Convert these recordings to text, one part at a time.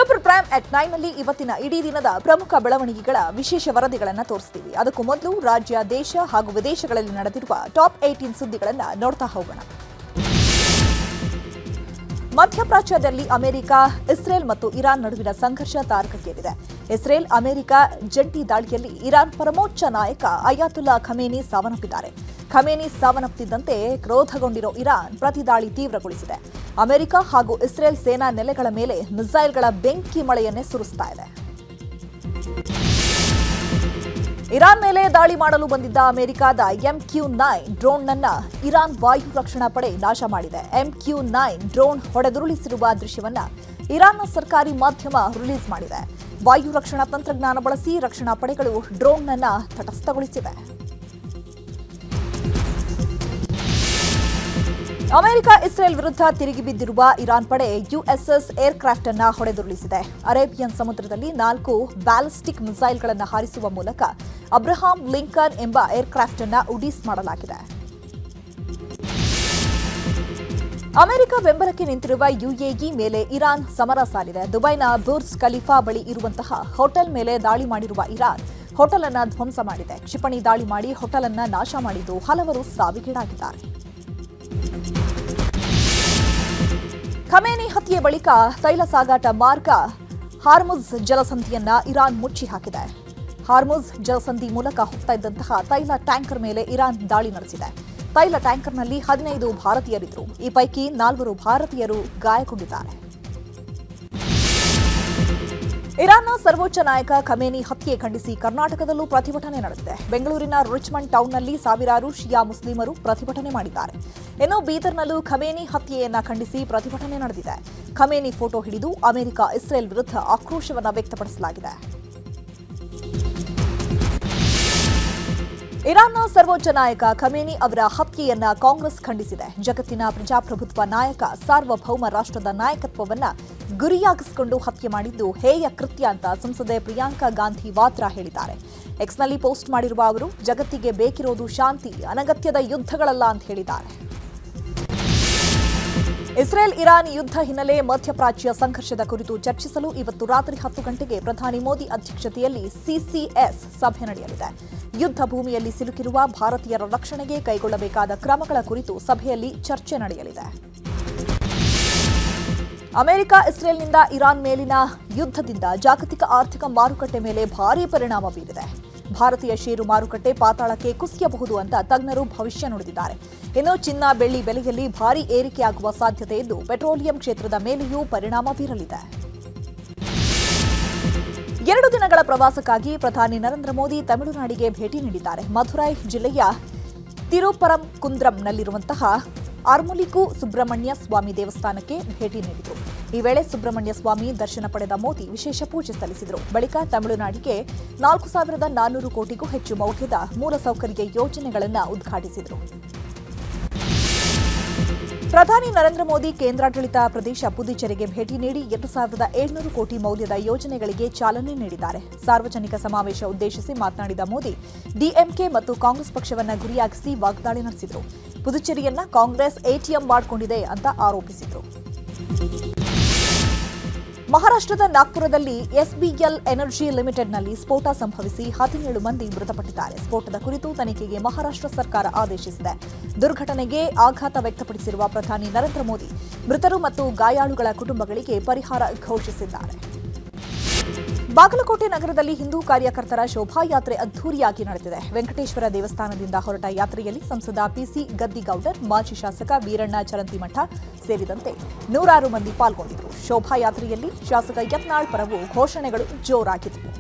Super prime at 9 ನಲ್ಲಿ ಇವತ್ತಿನ ಇಡೀ ದಿನದ ಪ್ರಮುಖ ಬೆಳವಣಿಗೆಗಳ ವಿಶೇಷ ವರದಿಗಳನ್ನು ತೋರಿಸ್ತೀವಿ. ಅದಕ್ಕೂ ಮೊದಲು ರಾಜ್ಯ, ದೇಶ ಹಾಗೂ ವಿದೇಶಗಳಲ್ಲಿ ನಡೆದಿರುವ ಟಾಪ್ 18 ಸುದ್ದಿಗಳನ್ನು ನೋಡ್ತಾ ಹೋಗೋಣ. ಮಧ್ಯಪ್ರಾಚ್ಯದಲ್ಲಿ ಅಮೆರಿಕ, ಇಸ್ರೇಲ್ ಮತ್ತು ಇರಾನ್ ನಡುವಿನ ಸಂಘರ್ಷ ತಾರಕಕ್ಕೇರಿದೆ. ಇಸ್ರೇಲ್ ಅಮೆರಿಕ ಜಂಟಿ ದಾಳಿಯಲ್ಲಿ ಇರಾನ್ ಪರಮೋಚ್ಚ ನಾಯಕ ಅಯಾತುಲ್ಲಾ ಖಮೇನಿ ಸಾವನ್ನಪ್ಪಿದ್ದಾರೆ. ಖಮೇನಿ ಸಾವನ್ನಪ್ಪಿದ್ದಂತೆ ಕ್ರೋಧಗೊಂಡಿರೋ ಇರಾನ್ ಪ್ರತಿದಾಳಿ ತೀವ್ರಗೊಳಿಸಿದೆ. ಅಮೆರಿಕ ಹಾಗೂ ಇಸ್ರೇಲ್ ಸೇನಾ ನೆಲೆಗಳ ಮೇಲೆ ಮಿಸೈಲ್ಗಳ ಬೆಂಕಿ ಮಳೆಯನ್ನೇ ಸುರಿಸ್ತಾ ಇದೆ. ಇರಾನ್ ಮೇಲೆ ದಾಳಿ ಮಾಡಲು ಬಂದಿದ್ದ ಅಮೆರಿಕದ MQ-9 ಡ್ರೋನ್ನನ್ನ ಇರಾನ್ ವಾಯು ರಕ್ಷಣಾ ಪಡೆ ನಾಶ ಮಾಡಿದೆ. MQ-9 ಡ್ರೋನ್ ಹೊಡೆದುರುಳಿಸಿರುವ ದೃಶ್ಯವನ್ನ ಇರಾನ್ನ ಸರ್ಕಾರಿ ಮಾಧ್ಯಮ ರಿಲೀಸ್ ಮಾಡಿದೆ. ವಾಯು ರಕ್ಷಣಾ ತಂತ್ರಜ್ಞಾನ ಬಳಸಿ ರಕ್ಷಣಾ ಪಡೆಗಳು ಡ್ರೋನ್ನನ್ನ ತಟಸ್ಥಗೊಳಿಸಿವೆ. ಅಮೆರಿಕ ಇಸ್ರೇಲ್ ವಿರುದ್ಧ ತಿರುಗಿ ಬಿದ್ದಿರುವ ಇರಾನ್ ಪಡೆ USS ಏರ್ಕ್ರಾಫ್ಟ್ ಅನ್ನು ಹೊಡೆದುರುಳಿಸಿದೆ. ಅರೇಬಿಯನ್ ಸಮುದ್ರದಲ್ಲಿ 4 ಬ್ಯಾಲಿಸ್ಟಿಕ್ ಮಿಸೈಲ್ಗಳನ್ನು ಹಾರಿಸುವ ಮೂಲಕ ಅಬ್ರಹಾಂ ಲಿಂಕನ್ ಎಂಬ ಏರ್ಕ್ರಾಫ್ಟ್ ಅನ್ನು ಉಡೀಸ್ ಮಾಡಲಾಗಿದೆ. ಅಮೆರಿಕ ಬೆಂಬಲಕ್ಕೆ ನಿಂತಿರುವ UAE ಮೇಲೆ ಇರಾನ್ ಸಮರ ಸಾರಿದೆ. ದುಬೈನ ಬುರ್ಜ್ ಖಲೀಫಾ ಬಳಿ ಇರುವಂತಹ ಹೋಟೆಲ್ ಮೇಲೆ ದಾಳಿ ಮಾಡಿರುವ ಇರಾನ್ ಹೋಟೆಲ್ ಅನ್ನು ಧ್ವಂಸ ಮಾಡಿದೆ. ಕ್ಷಿಪಣಿ ದಾಳಿ ಮಾಡಿ ಹೋಟೆಲ್ ಅನ್ನು ನಾಶ ಮಾಡಿದ್ದು ಹಲವರು ಸಾವಿಗೀಡಾಗಿದ್ದಾರೆ. ಖಮೇನಿ ಹತ್ಯೆ ಬಳಿಕ ತೈಲ ಸಾಗಾಟ ಮಾರ್ಗ ಹಾರ್ಮುಜ್ ಜಲಸಂಧಿಯನ್ನ ಇರಾನ್ ಮುಚ್ಚಿ ಹಾಕಿದೆ. ಹಾರ್ಮುಜ್ ಜಲಸಂಧಿ ಮೂಲಕ ಹೋಗ್ತಾ ಇದ್ದಂತಹ ತೈಲ ಟ್ಯಾಂಕರ್ ಮೇಲೆ ಇರಾನ್ ದಾಳಿ ನಡೆಸಿದೆ. ತೈಲ ಟ್ಯಾಂಕರ್ನಲ್ಲಿ 15 ಭಾರತೀಯರಿದ್ದರು. ಈ ಪೈಕಿ 4 ಭಾರತೀಯರು ಗಾಯಗೊಂಡಿದ್ದಾರೆ. ಇರಾನ್ನ ಸರ್ವೋಚ್ಚ ನಾಯಕ ಖಮೇನಿ ಹತ್ಯೆ ಖಂಡಿಸಿ ಕರ್ನಾಟಕದಲ್ಲೂ ಪ್ರತಿಭಟನೆ ನಡೆದಿದೆ. ಬೆಂಗಳೂರಿನ ರಿಚ್ಮಂಡ್ ಟೌನ್ನಲ್ಲಿ ಸಾವಿರಾರು ಶಿಯಾ ಮುಸ್ಲಿಮರು ಪ್ರತಿಭಟನೆ ಮಾಡಿದ್ದಾರೆ. ಇನ್ನು ಬೀದರ್ನಲ್ಲೂ ಖಮೇನಿ ಹತ್ಯೆಯನ್ನ ಖಂಡಿಸಿ ಪ್ರತಿಭಟನೆ ನಡೆದಿದೆ. ಖಮೇನಿ ಫೋಟೋ ಹಿಡಿದು ಅಮೆರಿಕ, ಇಸ್ರೇಲ್ ವಿರುದ್ಧ ಆಕ್ರೋಶವನ್ನು ವ್ಯಕ್ತಪಡಿಸಲಾಗಿದೆ. ಇರಾನ್ನ ಸರ್ವೋಚ್ಚ ನಾಯಕ ಖಮೇನಿ ಅವರ ಹತ್ಯೆಯನ್ನ ಕಾಂಗ್ರೆಸ್ ಖಂಡಿಸಿದೆ. ಜಗತ್ತಿನ ಪ್ರಜಾಪ್ರಭುತ್ವ ನಾಯಕ, ಸಾರ್ವಭೌಮ ರಾಷ್ಟ್ರದ ನಾಯಕತ್ವವನ್ನ ಗುರಿಯಾಗಿಸಿಕೊಂಡು ಹತ್ಯೆ ಮಾಡಿದ್ದು ಹೇಯ ಕೃತ್ಯ ಅಂತ ಸಂಸದೆ ಪ್ರಿಯಾಂಕಾ ಗಾಂಧಿ ವಾದ್ರಾ ಹೇಳಿದ್ದಾರೆ. ಎಕ್ಸ್ನಲ್ಲಿ ಪೋಸ್ಟ್ ಮಾಡಿರುವ ಅವರು, ಜಗತ್ತಿಗೆ ಬೇಕಿರೋದು ಶಾಂತಿ, ಅನಗತ್ಯದ ಯುದ್ಧಗಳಲ್ಲ ಅಂತ ಹೇಳಿದ್ದಾರೆ. ಇಸ್ರೇಲ್ ಇರಾನ್ ಯುದ್ಧ ಹಿನ್ನೆಲೆ ಮಧ್ಯಪ್ರಾಚ್ಯ ಸಂಘರ್ಷದ ಕುರಿತು ಚರ್ಚಿಸಲು ಇವತ್ತು ರಾತ್ರಿ 10 ಗಂಟೆಗೆ ಪ್ರಧಾನಿ ಮೋದಿ ಅಧ್ಯಕ್ಷತೆಯಲ್ಲಿ CCS ಸಭೆ ನಡೆಯಲಿದೆ. ಯುದ್ಧ ಭೂಮಿಯಲ್ಲಿ ಸಿಲುಕಿರುವ ಭಾರತೀಯರ ರಕ್ಷಣೆಗೆ ಕೈಗೊಳ್ಳಬೇಕಾದ ಕ್ರಮಗಳ ಕುರಿತು ಸಭೆಯಲ್ಲಿ ಚರ್ಚೆ ನಡೆಯಲಿದೆ. ಅಮೆರಿಕ, ಇಸ್ರೇಲ್ನಿಂದ ಇರಾನ್ ಮೇಲಿನ ಯುದ್ಧದಿಂದ ಜಾಗತಿಕ ಆರ್ಥಿಕ ಮಾರುಕಟ್ಟೆ ಮೇಲೆ ಭಾರೀ ಪರಿಣಾಮ ಬೀರಿದೆ. ಭಾರತೀಯ ಷೇರು ಮಾರುಕಟ್ಟೆ ಪಾತಾಳಕ್ಕೆ ಕುಸಿಯಬಹುದು ಅಂತ ತಜ್ಞರು ಭವಿಷ್ಯ ನುಡಿದಿದ್ದಾರೆ. ಇನ್ನು ಚಿನ್ನ, ಬೆಳ್ಳಿ ಬೆಲೆಯಲ್ಲಿ ಭಾರೀ ಏರಿಕೆಯಾಗುವ ಸಾಧ್ಯತೆ ಇದ್ದು ಪೆಟ್ರೋಲಿಯಂ ಕ್ಷೇತ್ರದ ಮೇಲೆಯೂ ಪರಿಣಾಮ ಬೀರಲಿದೆ. 2 ದಿನಗಳ ಪ್ರವಾಸಕ್ಕಾಗಿ ಪ್ರಧಾನಿ ನರೇಂದ್ರ ಮೋದಿ ತಮಿಳುನಾಡಿಗೆ ಭೇಟಿ ನೀಡಿದ್ದಾರೆ. ಮಧುರೈ ಜಿಲ್ಲೆಯ ತಿರುಪರಂಕುಂದ್ರಂನಲ್ಲಿರುವಂತಹ ಆರ್ಮುಲಿಕು ಸುಬ್ರಹ್ಮಣ್ಯ ಸ್ವಾಮಿ ದೇವಸ್ಥಾನಕ್ಕೆ ಭೇಟಿ ನೀಡಿದರು. ಈ ವೇಳೆ ಸುಬ್ರಹ್ಮಣ್ಯ ಸ್ವಾಮಿ ದರ್ಶನ ಪಡೆದ ಮೋದಿ ವಿಶೇಷ ಪೂಜೆ ಸಲ್ಲಿಸಿದರು. ಬಳಿಕ ತಮಿಳುನಾಡಿಗೆ 4,400 ಕೋಟಿಗೂ ಹೆಚ್ಚು ಮೌಲ್ಯದ ಮೂಲಸೌಕರ್ಯ ಯೋಜನೆಗಳನ್ನು ಉದ್ಘಾಟಿಸಿದರು. ಪ್ರಧಾನಿ ನರೇಂದ್ರ ಮೋದಿ ಕೇಂದ್ರಾಡಳಿತ ಪ್ರದೇಶ ಪುದುಚೇರಿಗೆ ಭೇಟಿ ನೀಡಿ 2,700 ಕೋಟಿ ಮೌಲ್ಯದ ಯೋಜನೆಗಳಿಗೆ ಚಾಲನೆ ನೀಡಿದ್ದಾರೆ. ಸಾರ್ವಜನಿಕ ಸಮಾವೇಶ ಉದ್ದೇಶಿಸಿ ಮಾತನಾಡಿದ ಮೋದಿ, ಡಿಎಂಕೆ ಮತ್ತು ಕಾಂಗ್ರೆಸ್ ಪಕ್ಷವನ್ನ ಗುರಿಯಾಗಿಸಿ ವಾಗ್ದಾಳಿ ನಡೆಸಿದರು. ಪುದುಚೇರಿಯನ್ನ ಕಾಂಗ್ರೆಸ್ ATM ಮಾಡಿಕೊಂಡಿದೆ ಅಂತ ಆರೋಪಿಸಿದರು. ಮಹಾರಾಷ್ಟ್ರದ ನಾಗ್ಪುರದಲ್ಲಿ SBL ಎನರ್ಜಿ ಲಿಮಿಟೆಡ್ನಲ್ಲಿ ಸ್ಫೋಟ ಸಂಭವಿಸಿ 17 ಮಂದಿ ಮೃತಪಟ್ಟಿದ್ದಾರೆ. ಸ್ಫೋಟದ ಕುರಿತು ತನಿಖೆಗೆ ಮಹಾರಾಷ್ಟ್ರ ಸರ್ಕಾರ ಆದೇಶಿಸಿದೆ. ದುರ್ಘಟನೆಗೆ ಆಘಾತ ವ್ಯಕ್ತಪಡಿಸಿರುವ ಪ್ರಧಾನಿ ನರೇಂದ್ರ ಮೋದಿ ಮೃತರು ಮತ್ತು ಗಾಯಾಳುಗಳ ಕುಟುಂಬಗಳಿಗೆ ಪರಿಹಾರ ಘೋಷಿಸಿದ್ದಾರೆ. ಬಾಗಲಕೋಟೆ ನಗರದಲ್ಲಿ ಹಿಂದೂ ಕಾರ್ಯಕರ್ತರ ಶೋಭಾಯಾತ್ರೆ ಅದ್ದೂರಿಯಾಗಿ ನಡೆದಿದೆ. ವೆಂಕಟೇಶ್ವರ ದೇವಸ್ಥಾನದಿಂದ ಹೊರಟ ಯಾತ್ರೆಯಲ್ಲಿ ಸಂಸದ PC ಗದ್ದಿಗೌಡರ್, ಮಾಜಿ ಶಾಸಕ ವೀರಣ್ಣ ಚರಂತಿಮಠ ಸೇರಿದಂತೆ 100 ಮಂದಿ ಪಾಲ್ಗೊಂಡಿದ್ದರು. ಶೋಭಾಯಾತ್ರೆಯಲ್ಲಿ ಶಾಸಕ ಯತ್ನಾಳ್ ಪರವೂ ಘೋಷಣೆಗಳು ಜೋರಾಗಿದ್ದವು.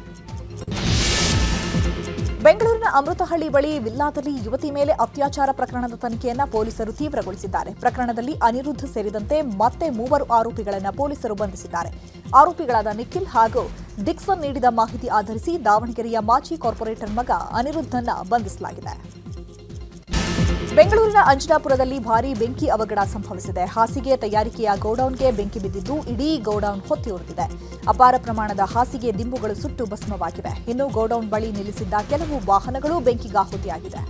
ಬೆಂಗಳೂರಿನ ಅಮೃತಹಳ್ಳಿ ಬಳಿ ವಿಲ್ಲಾದಲ್ಲಿ ಯುವತಿ ಮೇಲೆ ಅತ್ಯಾಚಾರ ಪ್ರಕರಣದ ತನಿಖೆಯನ್ನು ಪೊಲೀಸರು ತೀವ್ರಗೊಳಿಸಿದ್ದಾರೆ. ಪ್ರಕರಣದಲ್ಲಿ ಅನಿರುದ್ಧ್ ಸೇರಿದಂತೆ ಮತ್ತೆ 3 ಆರೋಪಿಗಳನ್ನು ಪೊಲೀಸರು ಬಂಧಿಸಿದ್ದಾರೆ. ಆರೋಪಿಗಳಾದ ನಿಖಿಲ್ ಹಾಗೂ ಡಿಕ್ಸನ್ ನೀಡಿದ ಮಾಹಿತಿ ಆಧರಿಸಿ ದಾವಣಗೆರೆಯ ಮಾಜಿ ಕಾರ್ಪೊರೇಟರ್ ಮಗ ಅನಿರುದ್ಧನ್ನ ಬಂಧಿಸಲಾಗಿದೆ. ಬೆಂಗಳೂರಿನ ಅಂಜನಾಪುರದಲ್ಲಿ ಭಾರೀ ಬೆಂಕಿ ಅವಘಡ ಸಂಭವಿಸಿದೆ. ಹಾಸಿಗೆ ತಯಾರಿಕೆಯ ಗೋಡೌನ್ಗೆ ಬೆಂಕಿ ಬಿದ್ದಿದ್ದು ಇಡೀ ಗೋಡೌನ್ ಹೊತ್ತಿ ಉರಿದಿದೆ. ಅಪಾರ ಪ್ರಮಾಣದ ಹಾಸಿಗೆ ದಿಂಬುಗಳು ಸುಟ್ಟು ಭಸ್ಮವಾಗಿವೆ. ಇನ್ನು ಗೋಡೌನ್ ಬಳಿ ನಿಲ್ಲಿಸಿದ್ದ ಕೆಲವು ವಾಹನಗಳು ಬೆಂಕಿಗಾಹುತಿಯಾಗಿದೆ.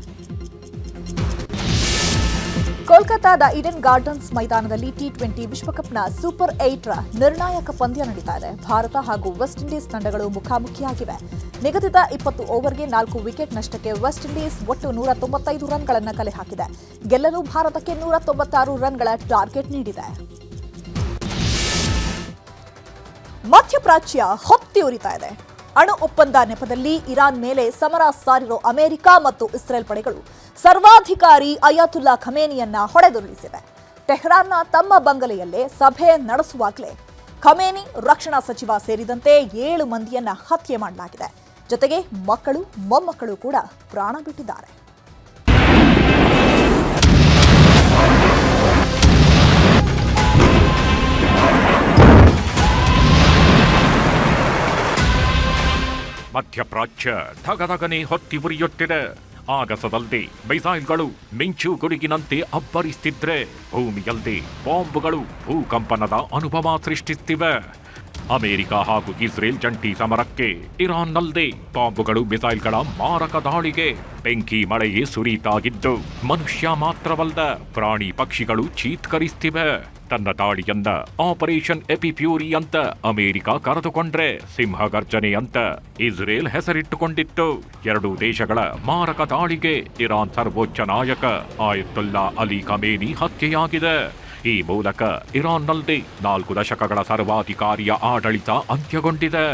ಕೋಲ್ಕತಾದ ಈಡನ್ ಗಾರ್ಡನ್ಸ್ ಮೈದಾನದಲ್ಲಿ ಟಿ20 ವಿಶ್ವಕಪ್ನ ಸೂಪರ್ 8ರ ನಿರ್ಣಾಯಕ ಪಂದ್ಯ ನಡೀತಾ ಇದೆ. ಭಾರತ ಹಾಗೂ ವೆಸ್ಟ್ ಇಂಡೀಸ್ ತಂಡಗಳು ಮುಖಾಮುಖಿಯಾಗಿವೆ. ನಿಗದಿತ 20 ಓವರ್ಗೆ 4 ವಿಕೆಟ್ ನಷ್ಟಕ್ಕೆ ವೆಸ್ಟ್ ಇಂಡೀಸ್ ಒಟ್ಟು 195 ರನ್ಗಳನ್ನು ಕಲೆ ಹಾಕಿದೆ. ಗೆಲ್ಲಲು ಭಾರತಕ್ಕೆ 196 ರನ್ಗಳ ಟಾರ್ಗೆಟ್ ನೀಡಿದೆ. ಮಧ್ಯಪ್ರಾಚ್ಯ ಹೊತ್ತಿ ಉರಿತಾ ಇದೆ. ಅಣು ಒಪ್ಪಂದ ನೆಪದಲ್ಲಿ ಇರಾನ್ ಮೇಲೆ ಸಮರ ಸಾರಿರೋ ಅಮೆರಿಕ ಮತ್ತು ಇಸ್ರೇಲ್ ಪಡೆಗಳು ಸರ್ವಾಧಿಕಾರಿ ಅಯಾತುಲ್ಲಾ ಖಮೇನಿಯನ್ನ ಹೊಡೆದುರುಳಿಸಿವೆ. ಟೆಹರಾನ್ನ ತಮ್ಮ ಬಂಗಲೆಯಲ್ಲೇ ಸಭೆ ನಡೆಸುವಾಗಲೇ ಖಮೇನಿ, ರಕ್ಷಣಾ ಸಚಿವ ಸೇರಿದಂತೆ 7 ಮಂದಿಯನ್ನ ಹತ್ಯೆ ಮಾಡಲಾಗಿದೆ. ಜೊತೆಗೆ ಮಕ್ಕಳು, ಮೊಮ್ಮಕ್ಕಳು ಕೂಡ ಪ್ರಾಣ ಬಿಟ್ಟಿದ್ದಾರೆ. ಮಧ್ಯಪ್ರಾಚ್ಯ ಧಗಧಗನೆ ಹೊತ್ತಿ ಉರಿಯುತ್ತಿದೆ. ಆಗಸದಲ್ಲಿ ಮಿಸೈಲ್ಗಳು ಮಿಂಚು ಗುಡುಗಿನಂತೆ ಅಬ್ಬರಿಸುತ್ತಿದ್ರೆ ಭೂಮಿಯಲ್ಲಿ ಬಾಂಬ್ಗಳು ಭೂಕಂಪನದ ಅನುಭವ ಸೃಷ್ಟಿಸುತ್ತಿವೆ. ಅಮೆರಿಕ ಹಾಗೂ ಇಸ್ರೇಲ್ ಜಂಟಿ ಸಮರಕ್ಕೆ ಇರಾನ್ನಲ್ಲದೆ ಬಾಂಬುಗಳು, ಮಿಸೈಲ್ಗಳ ಮಾರಕ ದಾಳಿಗೆ ಬೆಂಕಿ ಮಳೆಯೇ ಸುರಿತಾಗಿದ್ದು ಮನುಷ್ಯ ಮಾತ್ರವಲ್ಲ, ಪ್ರಾಣಿ ಪಕ್ಷಿಗಳು ಚೀತ್ಕರಿಸುತ್ತಿವೆ. ತನ್ನ ದಾಳಿಯನ್ನ ಆಪರೇಷನ್ ಎಪಿಪ್ಯೂರಿ ಅಂತ ಅಮೆರಿಕ ಕರೆದುಕೊಂಡ್ರೆ ಸಿಂಹಗರ್ಜನೆ ಅಂತ ಇಸ್ರೇಲ್ ಹೆಸರಿಟ್ಟುಕೊಂಡಿತ್ತು. ಎರಡೂ ದೇಶಗಳ ಮಾರಕ ದಾಳಿಗೆ ಇರಾನ್ ಸರ್ವೋಚ್ಚ ನಾಯಕ ಆಯತುಲ್ಲಾ ಅಲಿ ಖಮೇನಿ ಹತ್ಯೆಯಾಗಿದೆ. ಈ ಮೂಲಕ ಇರಾನ್ನಲ್ಲದೆ 4 ದಶಕಗಳ ಸರ್ವಾಧಿಕಾರಿಯ ಆಡಳಿತ ಅಂತ್ಯಗೊಂಡಿದೆ.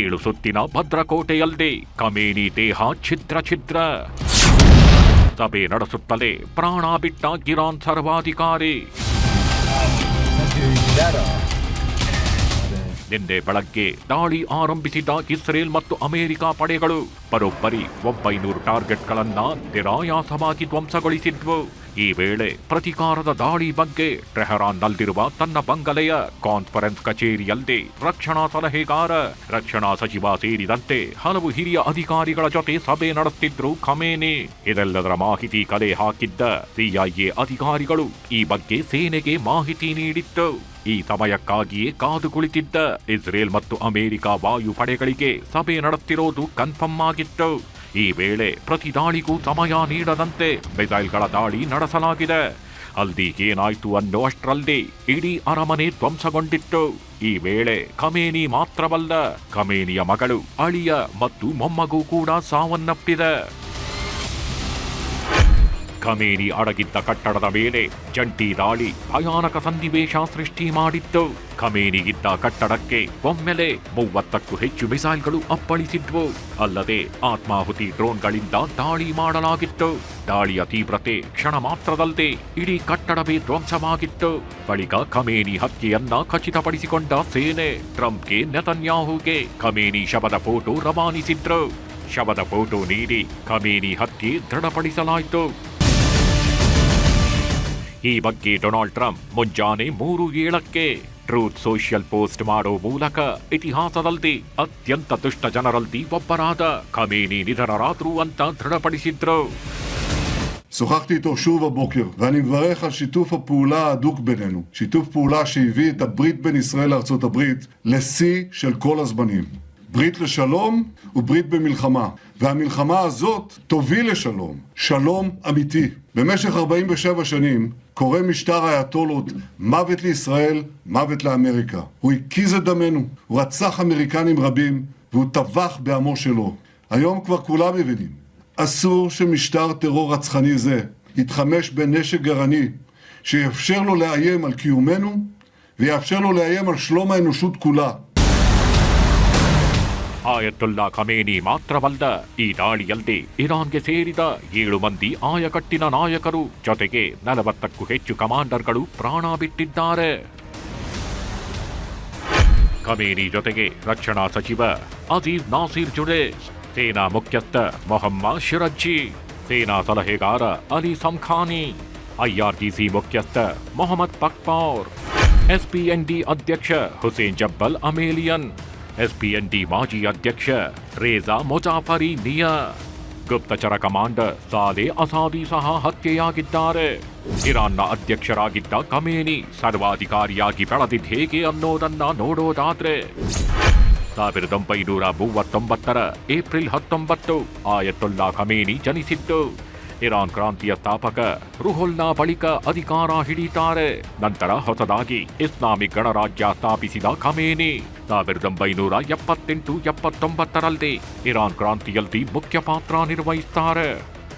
ಏಳು ಸುತ್ತಿನ ಭದ್ರಕೋಟೆಯಲ್ಲದೆ ಖಮೇನಿ ದೇಹ ಛಿದ್ರ. ಸಭೆ ನಡೆಸುತ್ತಲೇ ಪ್ರಾಣ ಬಿಟ್ಟ ಇರಾನ್ ಸರ್ವಾಧಿಕಾರಿ. ನಿನ್ನೆ ಬೆಳಗ್ಗೆ ದಾಳಿ ಆರಂಭಿಸಿದ ಇಸ್ರೇಲ್ ಮತ್ತು ಅಮೆರಿಕ ಪಡೆಗಳು ಬರೋಬ್ಬರಿ 900 ಟಾರ್ಗೆಟ್ಗಳನ್ನ ನಿರಾಯಾಸವಾಗಿ ಧ್ವಂಸಗೊಳಿಸಿದ್ವು. ಈ ವೇಳೆ ಪ್ರತಿಕಾರದ ದಾಳಿ ಬಗ್ಗೆ ಟೆಹರಾನ್ನಲ್ಲಿರುವ ತನ್ನ ಬಂಗಲೆಯ ಕಾನ್ಫರೆನ್ಸ್ ಕಚೇರಿಯಲ್ಲಿ ರಕ್ಷಣಾ ಸಲಹೆಗಾರ, ರಕ್ಷಣಾ ಸಚಿವ ಸೇರಿದಂತೆ ಹಲವು ಹಿರಿಯ ಅಧಿಕಾರಿಗಳ ಜೊತೆ ಸಭೆ ನಡೆಸುತ್ತಿದ್ರು ಖಮೇನಿ. ಇದೆಲ್ಲದರ ಮಾಹಿತಿ ಕಲೆ ಹಾಕಿದ್ದ ಸಿಐಎ ಅಧಿಕಾರಿಗಳು ಈ ಬಗ್ಗೆ ಸೇನೆಗೆ ಮಾಹಿತಿ ನೀಡಿತ್ತು. ಈ ಸಮಯಕ್ಕಾಗಿಯೇ ಕಾದು ಕುಳಿತಿದ್ದ ಇಸ್ರೇಲ್ ಮತ್ತು ಅಮೆರಿಕ ವಾಯುಪಡೆಗಳಿಗೆ ಸಭೆ ನಡೆಸುತ್ತಿರೋದು ಕನ್ಫರ್ಮ್ ಆಗಿತ್ತು. ಈ ವೇಳೆ ಪ್ರತಿ ದಾಳಿಗೂ ಸಮಯ ನೀಡದಂತೆ ಮಿಸೈಲ್ಗಳ ದಾಳಿ ನಡೆಸಲಾಗಿದೆ. ಅಲ್ಲಿ ಏನಾಯ್ತು ಅನ್ನೋ ಅಷ್ಟರಲ್ಲಿ ಇಡೀ ಅರಮನೆ ಧ್ವಂಸಗೊಂಡಿತ್ತು. ಈ ವೇಳೆ ಖಮೇನಿ ಮಾತ್ರವಲ್ಲ, ಖಮೇನಿಯ ಮಗಳು, ಅಳಿಯ ಮತ್ತು ಮೊಮ್ಮಗು ಕೂಡ ಸಾವನ್ನಪ್ಪಿದೆ. ಖಮೇನಿ ಅಡಗಿದ್ದ ಕಟ್ಟಡದ ಮೇಲೆ ಜಂಟಿ ದಾಳಿ ಭಯಾನಕ ಸನ್ನಿವೇಶ ಸೃಷ್ಟಿ ಮಾಡಿತ್ತು. ಖಮೇನಿ ಇದ್ದ ಕಟ್ಟಡಕ್ಕೆ ಒಮ್ಮೆಲೆ 30ಕ್ಕೂ ಹೆಚ್ಚು ಮಿಸೈಲ್ಗಳು ಅಪ್ಪಳಿಸಿದ್ವು. ಅಲ್ಲದೆ ಆತ್ಮಾಹುತಿ ಡ್ರೋನ್ಗಳಿಂದ ದಾಳಿ ಮಾಡಲಾಗಿತ್ತು. ದಾಳಿಯ ತೀವ್ರತೆ ಕ್ಷಣ ಮಾತ್ರದಲ್ಲದೆ ಇಡೀ ಕಟ್ಟಡವೇ ಧ್ವಂಸವಾಗಿತ್ತು. ಬಳಿಕ ಖಮೇನಿ ಹತ್ಯೆಯನ್ನ ಖಚಿತಪಡಿಸಿಕೊಂಡ ಸೇನೆ ಟ್ರಂಪ್ಗೆ, ನೆತನ್ಯಾಹುಗೆ ಖಮೇನಿ ಶವದ ಫೋಟೋ ರವಾನಿಸಿದ್ರು. ಶವದ ಫೋಟೋ ನೀಡಿ ಖಮೇನಿ ಹತ್ಯೆ ದೃಢಪಡಿಸಲಾಯಿತು. ಈ ಬಗ್ಗೆ ಡೊನಾಲ್ಡ್ ಟ್ರಂಪ್ ಮುಂಜಾನೆ 3:07ಕ್ಕೆ ಟ್ರೂತ್ ಸೋಷಿಯಲ್ ಪೋಸ್ಟ್ ಮಾಡೋ ಮೂಲಕ ಇತಿಹಾಸದಲ್ಲಿ ಅತ್ಯಂತ ದುಷ್ಟ ಜನರಲ್ಲಿ ಒಬ್ಬರಾದ ಖಮೇನಿ ನಿಧನರಾದ್ರು ಅಂತ ದೃಢಪಡಿಸಿದ್ರು. שוחחתי איתו שוב הבוקר, ואני מברך על שיתוף הפעולה ההדוק בינינו. שיתוף פעולה שהביא את הברית בין ישראל לארצות הברית לשיא של כל הזמנים. ברית לשלום וברית במלחמה. והמלחמה הזאת תוביל לשלום. שלום אמיתי. במשך 47 שנים קורא משטר האייתולות מוות לישראל, מוות לאמריקה. הוא הקיז את דמנו, הוא רצח אמריקנים רבים, והוא טבח בעמו שלו. היום כבר כולם מבינים. אסור שמשטר טרור רצחני זה יתחמש בנשק גרעיני שיאפשר לו לאיים על קיומנו ויאפשר לו לאיים על שלום האנושות כולה. ಆಯತುಲ್ಲಾ ಖಮೇನಿ ಮಾತ್ರವಲ್ಲ, ಈ ದಾಳಿಯಲ್ಲಿ ಇರಾನ್ಗೆ ಸೇರಿದ 7 ಮಂದಿ ಆಯಕಟ್ಟಿನ ನಾಯಕರು ಜೊತೆಗೆ 40ಕ್ಕೂ ಹೆಚ್ಚು ಕಮಾಂಡರ್ಗಳು ಪ್ರಾಣ ಬಿಟ್ಟಿದ್ದಾರೆ. ಖಮೇನಿ ಜೊತೆಗೆ ರಕ್ಷಣಾ ಸಚಿವ ಅಜೀಜ್ ನಾಸೀರ್ ಜುಡೇಶ್, ಸೇನಾ ಮುಖ್ಯಸ್ಥ ಮೊಹಮ್ಮದ್ ಶಿರಜ್ಜಿ, ಸೇನಾ ಸಲಹೆಗಾರ ಅಲಿ ಸಂಖಾನಿ, ಐಆರ್ಜಿಸಿ ಮುಖ್ಯಸ್ಥ ಮೊಹಮ್ಮದ್ ತಕ್ಪಾರ್, ಎಸ್ಪಿಎನ್ಡಿ ಅಧ್ಯಕ್ಷ ಹುಸೇನ್ ಜಬ್ಬಲ್ ಅಮೇಲಿಯನ್, ಎಸ್ಪಿಎನ್ಡಿ ಮಾಜಿ ಅಧ್ಯಕ್ಷ ರೇಜಾ ಮುಜಾಫರಿ ನಿಯಾ, ಗುಪ್ತಚರ ಕಮಾಂಡರ್ ಸಾಲೆ ಅಸಾದಿ ಸಹ ಹತ್ಯೆಯಾಗಿದ್ದಾರೆ. ಇರಾನ್ನ ಅಧ್ಯಕ್ಷರಾಗಿದ್ದ ಖಮೇನಿ ಸರ್ವಾಧಿಕಾರಿಯಾಗಿ ಬೆಳೆದಿದ್ದು ಹೇಗೆ ಅನ್ನೋದನ್ನ ನೋಡೋದಾದ್ರೆ 1939 ಏಪ್ರಿಲ್ 19 ಆಯತುಲ್ಲಾ ಖಮೇನಿ ಜನಿಸಿದ್ದು. ಇರಾನ್ ಕ್ರಾಂತಿಯ ಸ್ಥಾಪಕ ರುಹುಲ್ಲಾ ಬಳಿಕ ಅಧಿಕಾರ ಹಿಡಿತಾರೆ. ನಂತರ ಹೊಸದಾಗಿ ಇಸ್ಲಾಮಿಕ್ ಗಣರಾಜ್ಯ ಸ್ಥಾಪಿಸಿದ ಖಮೇನಿ 1978-79ರಲ್ಲಿ ಇರಾನ್ ಕ್ರಾಂತಿಯಲ್ಲಿ ಮುಖ್ಯ ಪಾತ್ರ ನಿರ್ವಹಿಸುತ್ತಾರೆ.